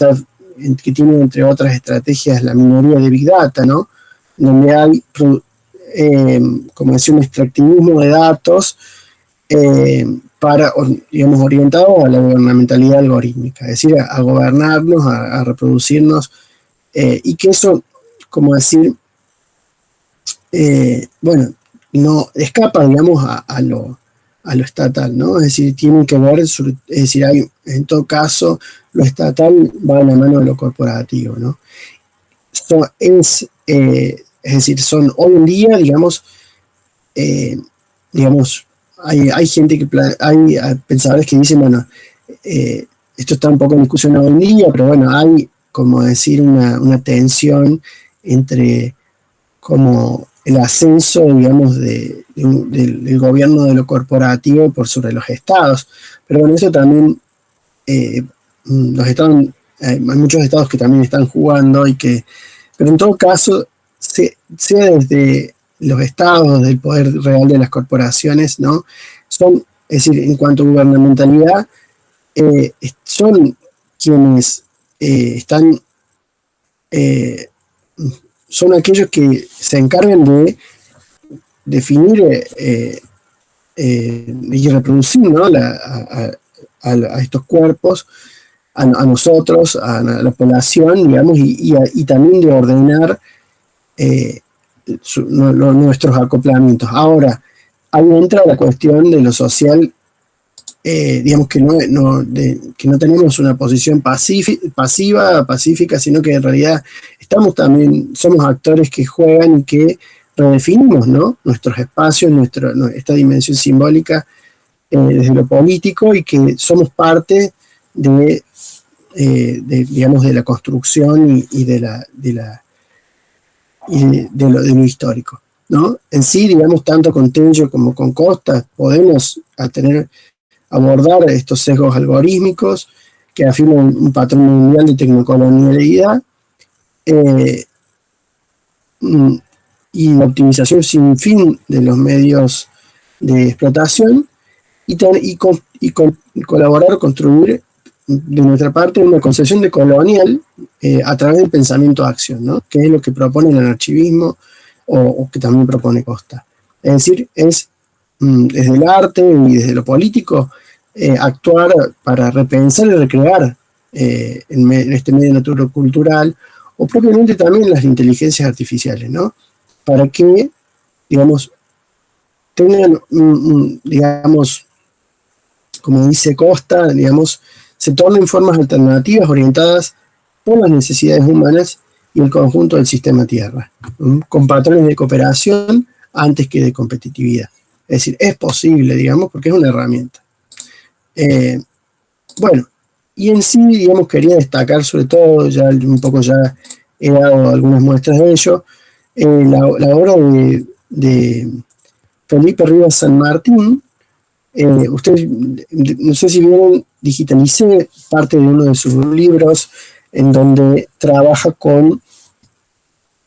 tiene, entre otras estrategias, la minoría de Big Data, ¿no? Donde hay, como decía, un extractivismo de datos digamos, orientado a la gubernamentalidad algorítmica, es decir, a gobernarnos, a reproducirnos, y que eso, como decir, bueno, no escapa, digamos, a lo estatal, ¿no? Es decir, tienen que ver, es decir, en todo caso, lo estatal va de la mano de lo corporativo, ¿no? Es decir, son hoy en día, digamos, hay gente hay pensadores que dicen, bueno, esto está un poco en discusión hoy en día, pero bueno, hay, como decir, una tensión entre como el ascenso, digamos, del gobierno de lo corporativo por sobre los estados. Pero bueno, eso también los estados, hay muchos estados que también están jugando, pero en todo caso, sea desde los estados, del poder real de las corporaciones, ¿no? Es decir, en cuanto a gubernamentalidad, son quienes son aquellos que se encargan de definir y reproducir, ¿no? a estos cuerpos, a nosotros, a la población, digamos, y también de ordenar nuestros acoplamientos. Ahora, ahí entra la cuestión de lo social, digamos que no tenemos una posición pacífica, sino que en realidad somos actores que juegan y que redefinimos, ¿no? Nuestros espacios, esta dimensión simbólica desde lo político, y que somos parte digamos, de la construcción y de lo histórico, ¿no? En sí, digamos, tanto con Tello como con Costa podemos abordar estos sesgos algorítmicos que afirman un patrón mundial de tecnocolonialidad y la optimización sin fin de los medios de explotación, y colaborar, construir de nuestra parte una concepción de colonial a través del pensamiento de acción, ¿no? Que es lo que propone el anarchivismo o que también propone Costa. Es decir, desde el arte y desde lo político actuar para repensar y recrear en este medio naturcultural, o propiamente también las inteligencias artificiales, ¿no? Para que, digamos, tengan, digamos, como dice Costa, digamos, se tornen formas alternativas orientadas por las necesidades humanas y el conjunto del sistema Tierra, con patrones de cooperación antes que de competitividad. Es decir, es posible, digamos, porque es una herramienta. Bueno, y en sí, digamos, quería destacar sobre todo, ya he dado algunas muestras de ello, la obra de Felipe Rivas San Martín. Ustedes, no sé si vieron, digitalicé parte de uno de sus libros en donde trabaja con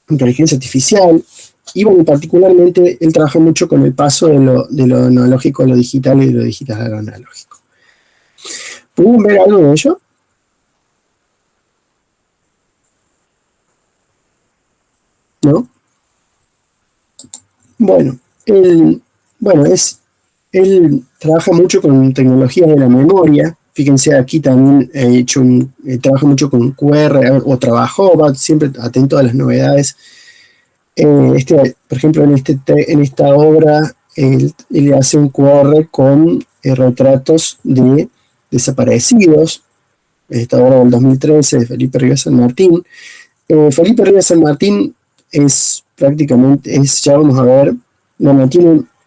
inteligencia artificial, y bueno, particularmente él trabaja mucho con el paso de lo analógico a lo digital y de lo digital a lo analógico. ¿Pueden ver algo de ello? ¿No? Bueno, él trabaja mucho con tecnologías de la memoria. Fíjense, aquí también trabaja mucho con QR, o trabajó, va siempre atento a las novedades. Por ejemplo, en esta obra, él hace un QR con retratos de desaparecidos. Esta obra del 2013 de Felipe Rivas San Martín. Felipe Rivas San Martín ya vamos a ver,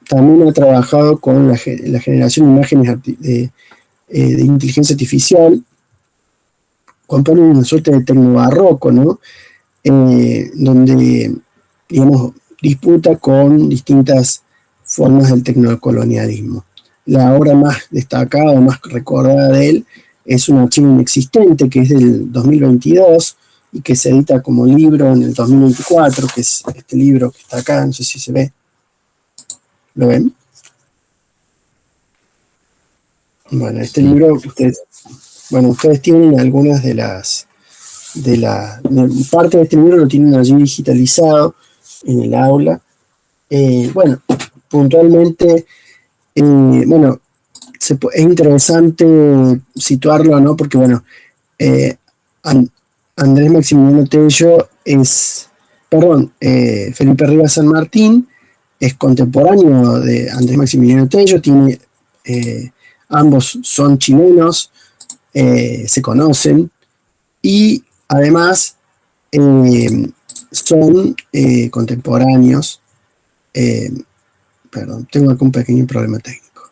también ha trabajado con la generación de imágenes de inteligencia artificial, compone una suerte de tecnobarroco, ¿no? Donde, digamos, disputa con distintas formas del tecnocolonialismo. La obra más destacada, más recordada de él, es Un archivo inexistente, que es del 2022 y que se edita como libro en el 2024, que es este libro que está acá, no sé si se ve. ¿Lo ven? Bueno, este libro, ustedes tienen algunas parte de este libro lo tienen allí digitalizado en el aula. Bueno, puntualmente, es interesante situarlo, ¿no? Porque, bueno, Andrés Maximiliano Tello Felipe Rivas San Martín es contemporáneo de Andrés Maximiliano Tello, ambos son chilenos, se conocen, y además son contemporáneos. Perdón, tengo acá un pequeño problema técnico.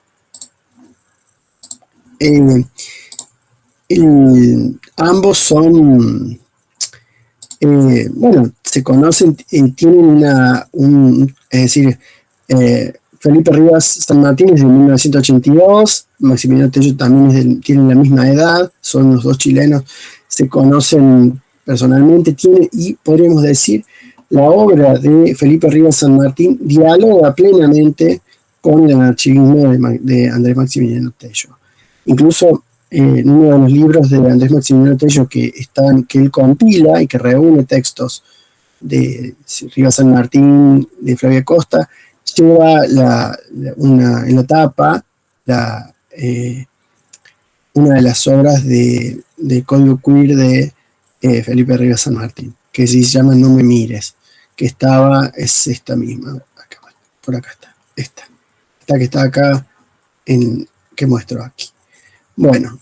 Ambos son, se conocen, tienen es decir, Felipe Rivas San Martín es de 1982, Maximiliano Tello también tienen la misma edad, son los dos chilenos, se conocen personalmente, y podríamos decir, la obra de Felipe Rivas San Martín dialoga plenamente con el archivismo de Andrés Maximiliano Tello. Incluso en uno de los libros de Andrés Maximiliano Tello que él compila y que reúne textos de Rivas San Martín, de Flavia Costa, lleva en la tapa una de las obras de código queer de Felipe Rivas San Martín, que se llama No me mires, que es esta misma, por acá está, esta que está acá, que muestro aquí. Bueno,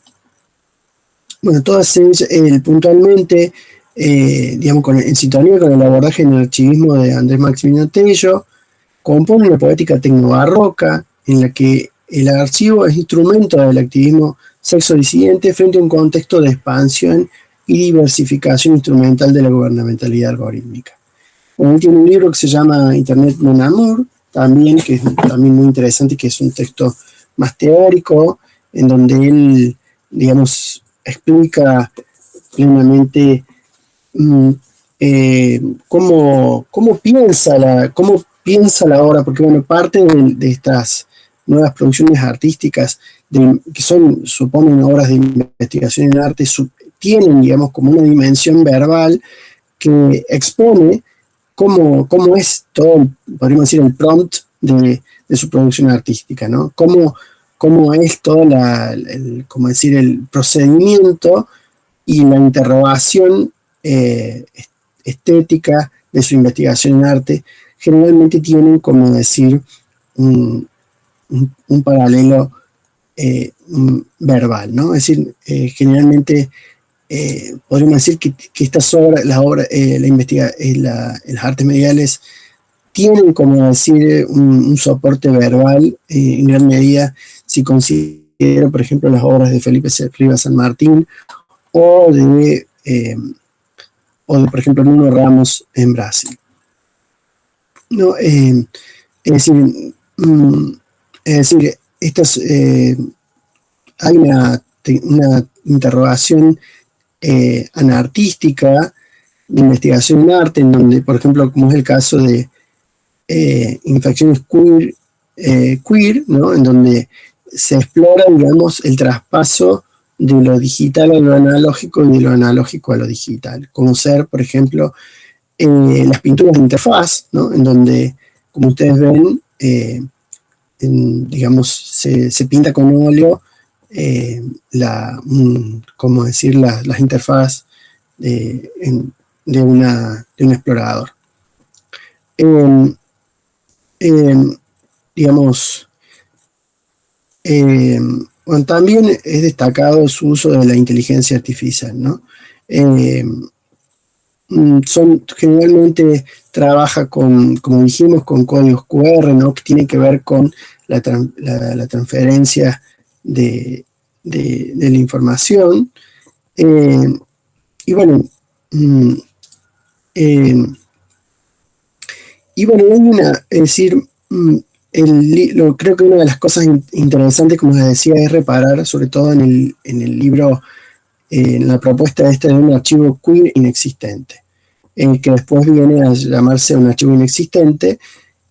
todas ellas puntualmente, digamos, en sintonía con el abordaje en el archivismo de Andrés Maximiliano Tello, compone una poética tecnobarroca en la que el archivo es instrumento del activismo sexo-disidente frente a un contexto de expansión y diversificación instrumental de la gubernamentalidad algorítmica. Bueno, tiene un libro que se llama Internet Mon Amour, también, que es también muy interesante, que es un texto más teórico, en donde él, digamos, explica plenamente cómo piensa la obra, porque bueno, parte de estas nuevas producciones artísticas que suponen obras de investigación en arte, tienen, digamos, como una dimensión verbal que expone cómo es todo, podríamos decir, el prompt de su producción artística, ¿no? Cómo es todo como decir, el procedimiento y la interrogación estética de su investigación en arte, generalmente tienen, como decir, un paralelo verbal, ¿no? Es decir, generalmente podríamos decir que estas obras, las artes mediales tienen, como decir, un soporte verbal en gran medida, si considero, por ejemplo, las obras de Felipe Rivas San Martín o de, por ejemplo, Nuno Ramos en Brasil. No, es decir, hay una interrogación anartística de investigación en arte, en donde, por ejemplo, como es el caso de Infecciones queer, ¿no? En donde se explora, digamos, el traspaso de lo digital a lo analógico y de lo analógico a lo digital, como ser, por ejemplo, las pinturas de interfaz, ¿no? En donde, como ustedes ven, digamos, se pinta con óleo como decir, las interfaz de un explorador. Digamos, bueno, también es destacado su uso de la inteligencia artificial, ¿no? Generalmente trabaja como dijimos, con códigos QR, ¿no? Que tienen que ver con la transferencia de la información. Y bueno, es decir, creo que una de las cosas interesantes, como les decía, es reparar, sobre todo en el libro, en la propuesta de un archivo queer inexistente, que después viene a llamarse un archivo inexistente,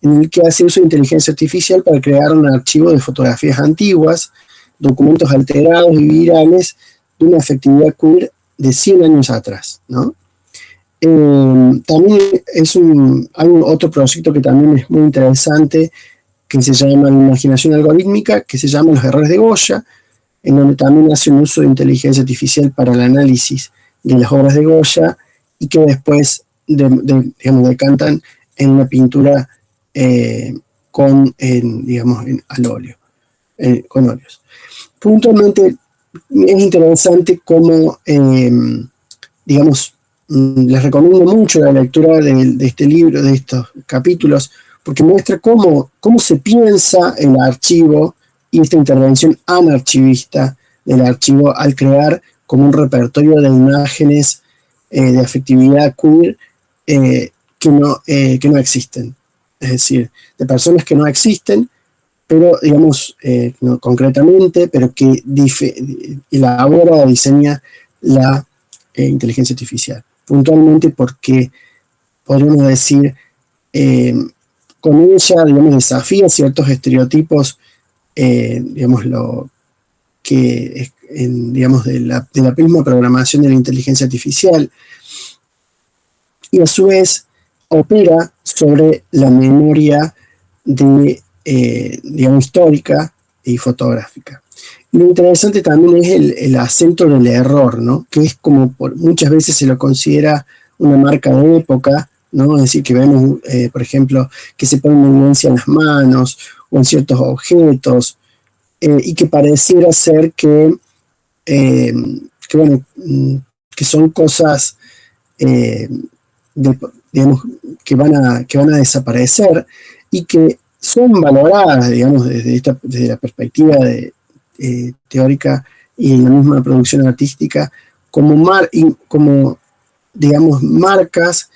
en el que hace uso de inteligencia artificial para crear un archivo de fotografías antiguas, documentos alterados y virales de una afectividad queer de 100 años atrás, ¿no? También hay otro proyecto que también es muy interesante, que se llama Imaginación Algorítmica, que se llama Los Errores de Goya, en donde también hace un uso de inteligencia artificial para el análisis de las obras de Goya, y que después, digamos, decantan en una pintura al óleo, con óleos. Puntualmente, es interesante cómo, digamos, les recomiendo mucho la lectura de este libro, de estos capítulos, porque muestra cómo se piensa el archivo y esta intervención anarchivista del archivo al crear como un repertorio de imágenes de afectividad queer que no existen. Es decir, de personas que no existen, pero digamos, no concretamente, pero que elabora o diseña la inteligencia artificial. Puntualmente porque podríamos decir, con ella, digamos, desafía ciertos estereotipos, digamos, lo que es, digamos, de la misma programación de la inteligencia artificial, y a su vez opera sobre la memoria digamos, histórica y fotográfica. Lo interesante también es el acento del error, ¿no? Que es como muchas veces se lo considera una marca de época, ¿no? Es decir, que vemos, por ejemplo, que se pone en evidencia en las manos o en ciertos objetos, y que pareciera ser que bueno, que son cosas, digamos, que van a desaparecer y que son valoradas, digamos, desde la perspectiva teórica y en la misma producción artística, como digamos, marcas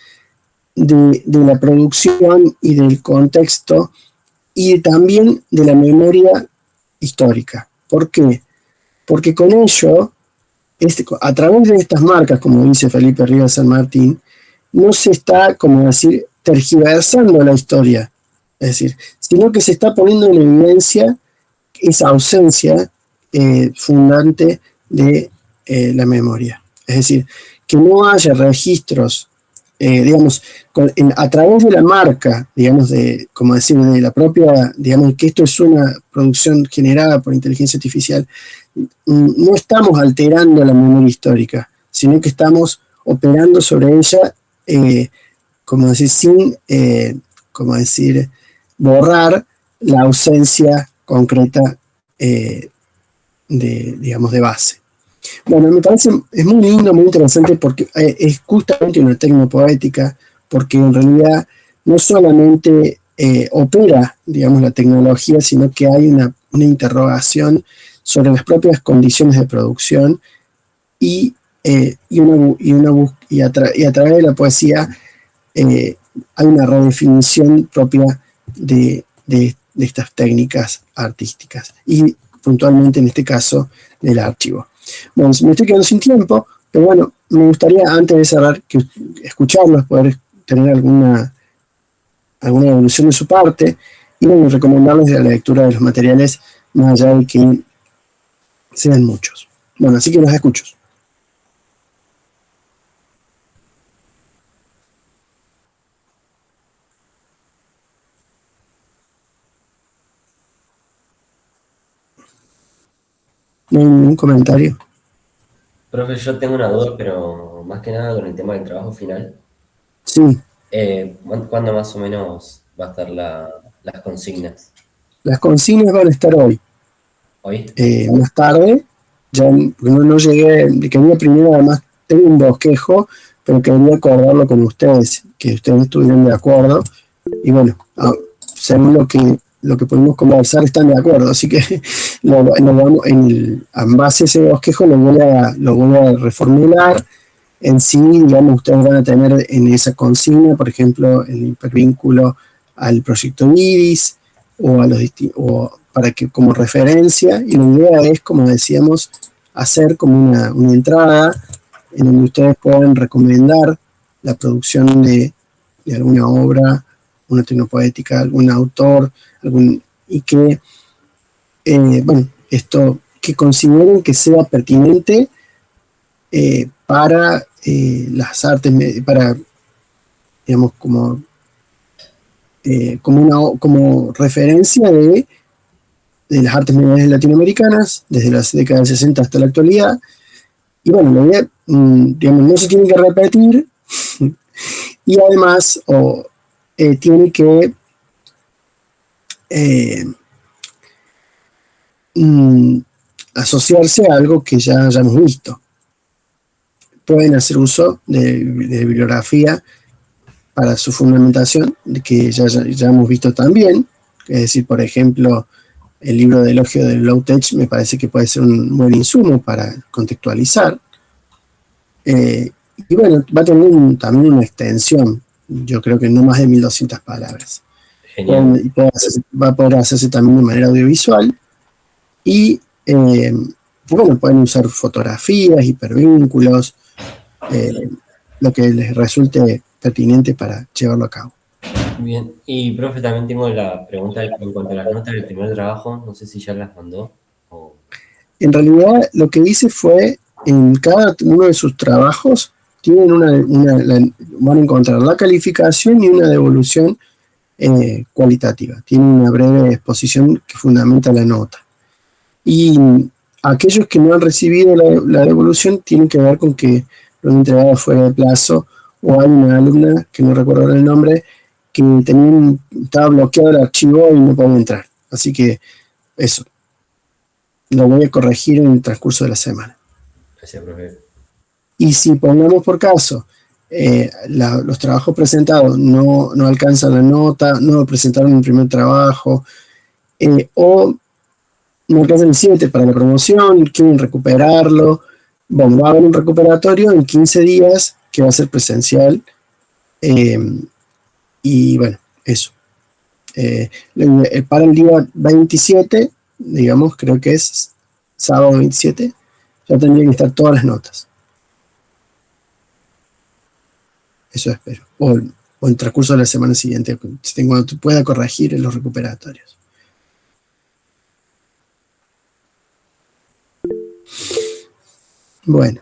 de la producción y del contexto y también de la memoria histórica. ¿Por qué? Porque con ello, a través de estas marcas, como dice Felipe Rivas San Martín, no se está, como decir, tergiversando la historia, es decir, sino que se está poniendo en evidencia esa ausencia fundante de la memoria. Es decir, que no haya registros, digamos, a través de la marca, digamos, como decir, de la propia, digamos, que esto es una producción generada por inteligencia artificial, no estamos alterando la memoria histórica, sino que estamos operando sobre ella, como decir, sin, como decir, borrar la ausencia concreta digamos, de base. Bueno, me parece, es muy lindo, muy interesante, porque es justamente una tecnopoética, porque en realidad no solamente opera, digamos, la tecnología, sino que hay una interrogación sobre las propias condiciones de producción y a través de la poesía hay una redefinición propia de estas técnicas artísticas y puntualmente en este caso del archivo. Bueno, me estoy quedando sin tiempo, pero bueno, me gustaría antes de cerrar escucharlos, poder tener alguna evolución de su parte y bueno, recomendarles la lectura de los materiales más allá de que sean muchos. Bueno, así que los escucho. ¿No hay ningún comentario? Profe, yo tengo una duda, pero más que nada con el tema del trabajo final. Sí. ¿Cuándo más o menos va a estar las consignas? Las consignas van a estar hoy. ¿Hoy? Más tarde, ya no llegué, quería primero, además, tengo un bosquejo, pero quería acordarlo con ustedes, que ustedes estuvieran de acuerdo, y bueno, según lo que pudimos conversar, están de acuerdo, así que en base a ese bosquejo lo voy a reformular. En sí, digamos, ustedes van a tener en esa consigna, por ejemplo, el hipervínculo al proyecto IRIS o para que como referencia, y la idea es, como decíamos, hacer como una entrada en donde ustedes puedan recomendar la producción de alguna obra, una tecnopoética, algún autor, y que, bueno, esto que consideren que sea pertinente para las artes, para, digamos, como referencia de las artes medievales latinoamericanas, desde las décadas del 60 hasta la actualidad. Y bueno, la idea, digamos, no se tiene que repetir, y además tiene que asociarse a algo que ya hemos visto. Pueden hacer uso de bibliografía para su fundamentación, que ya hemos visto también, es decir, por ejemplo, el libro de elogio del Low Tech me parece que puede ser un buen insumo para contextualizar. Y bueno, va a tener también una extensión, yo creo que no más de 1200 palabras. Genial. Va a poder hacerse también de manera audiovisual. Y bueno, pueden usar fotografías, hipervínculos, lo que les resulte pertinente para llevarlo a cabo. Bien, y profe, también tengo la pregunta en cuanto a las notas del primer trabajo, no sé si ya las mandó. En realidad, lo que hice fue, en cada uno de sus trabajos, tienen van a encontrar la calificación y una devolución cualitativa. Tienen una breve exposición que fundamenta la nota. Y aquellos que no han recibido la devolución tienen que ver con que lo han entregado fuera de plazo, o hay una alumna, que no recuerdo ahora el nombre, que estaba bloqueado el archivo y no podía entrar. Así que eso, lo voy a corregir en el transcurso de la semana. Gracias, profe. Y si pongamos por caso, los trabajos presentados no alcanzan la nota, no lo presentaron en el primer trabajo, o no alcanzan el 7 para la promoción, quieren recuperarlo, bueno, va a haber un recuperatorio en 15 días que va a ser presencial, y bueno, eso. Para el día 27, digamos, creo que es sábado 27, ya tendrían que estar todas las notas. Eso espero. O en el transcurso de la semana siguiente, cuando pueda corregir en los recuperatorios. Bueno,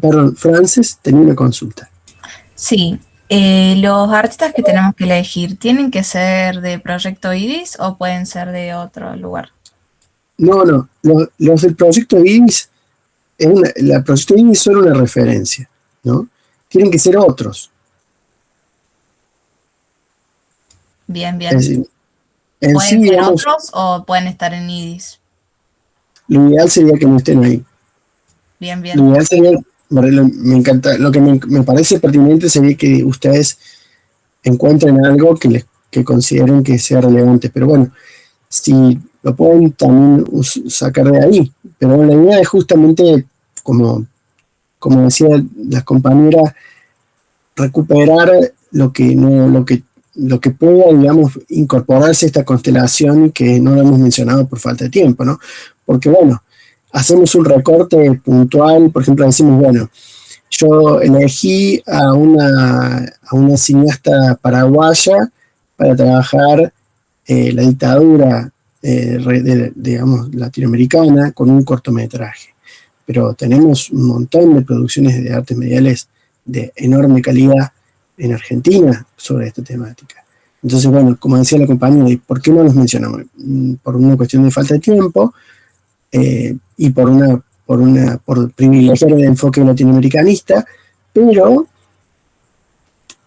perdón, Frances, tenía una consulta. Sí, los artistas que tenemos que elegir, ¿tienen que ser de Proyecto Iris o pueden ser de otro lugar? No, los del Proyecto Iris, la Proyecto Iris es solo una referencia, ¿no? Tienen que ser otros. Bien, bien. Es decir, ¿Pueden sí, ser digamos, otros o pueden estar en Iris? lo ideal sería que no estén ahí. Bien, bien. Lo ideal sería, me encanta, lo que me parece pertinente sería que ustedes encuentren algo que consideren que sea relevante, pero bueno, si lo pueden también sacar de ahí, pero bueno, la idea es justamente, como decía la compañera, recuperar lo que pueda, digamos, incorporarse a esta constelación y que no lo hemos mencionado por falta de tiempo, ¿no? Porque bueno, hacemos un recorte puntual, por ejemplo, decimos, bueno, yo elegí a una cineasta paraguaya para trabajar la dictadura, digamos, latinoamericana con un cortometraje. Pero tenemos un montón de producciones de artes mediales de enorme calidad en Argentina sobre esta temática. Entonces, bueno, como decía la compañera, ¿por qué no los mencionamos? Por una cuestión de falta de tiempo y por privilegiar el enfoque latinoamericanista, pero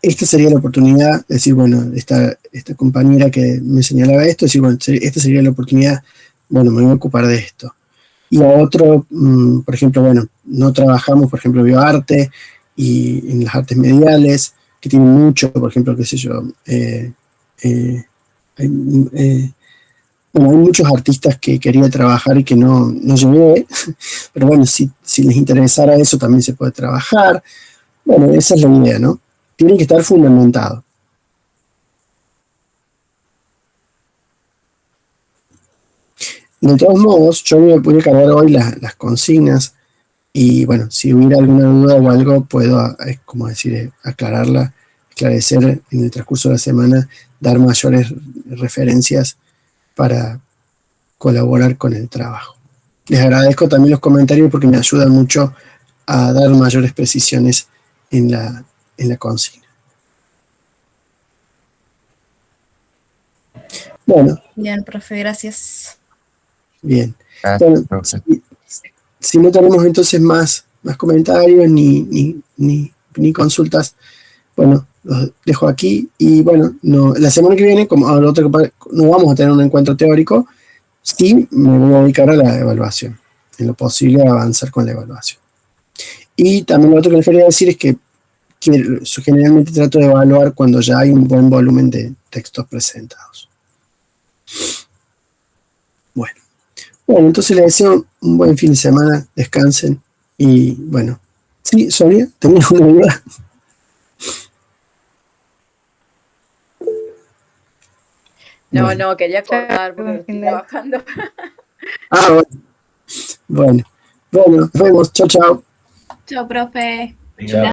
esta sería la oportunidad de decir, bueno, esta compañera que me señalaba esto, decir, bueno, esta sería la oportunidad, bueno, me voy a ocupar de esto. Y a otro, por ejemplo, bueno, no trabajamos, por ejemplo, bioarte y en las artes mediales, que tienen mucho, por ejemplo, qué sé yo, bueno, hay muchos artistas que quería trabajar y que no llegué, pero bueno, si les interesara eso también se puede trabajar. Bueno, esa es la idea, ¿no? Tiene que estar fundamentado. De todos modos, yo voy a cargar hoy las consignas y bueno, si hubiera alguna duda o algo, puedo, como decir, aclararla, esclarecer en el transcurso de la semana, dar mayores referencias para colaborar con el trabajo. Les agradezco también los comentarios porque me ayudan mucho a dar mayores precisiones en la consigna. Bueno. Bien, profe, gracias. Bien. Gracias, Bueno, profe. si no tenemos entonces más comentarios ni consultas, bueno, los dejo aquí y bueno, la semana que viene, como no vamos a tener un encuentro teórico, sí me voy a dedicar a la evaluación, en lo posible a avanzar con la evaluación. Y también lo otro que les quería decir es que generalmente trato de evaluar cuando ya hay un buen volumen de textos presentados. Bueno, entonces les deseo un buen fin de semana, descansen y bueno. Sí, Sonia, ¿tenías una duda? No, Bueno. no, quería contar porque estoy trabajando. Ah, bueno. Bueno, nos vemos. Chao, chao. Chao, profe. Chao.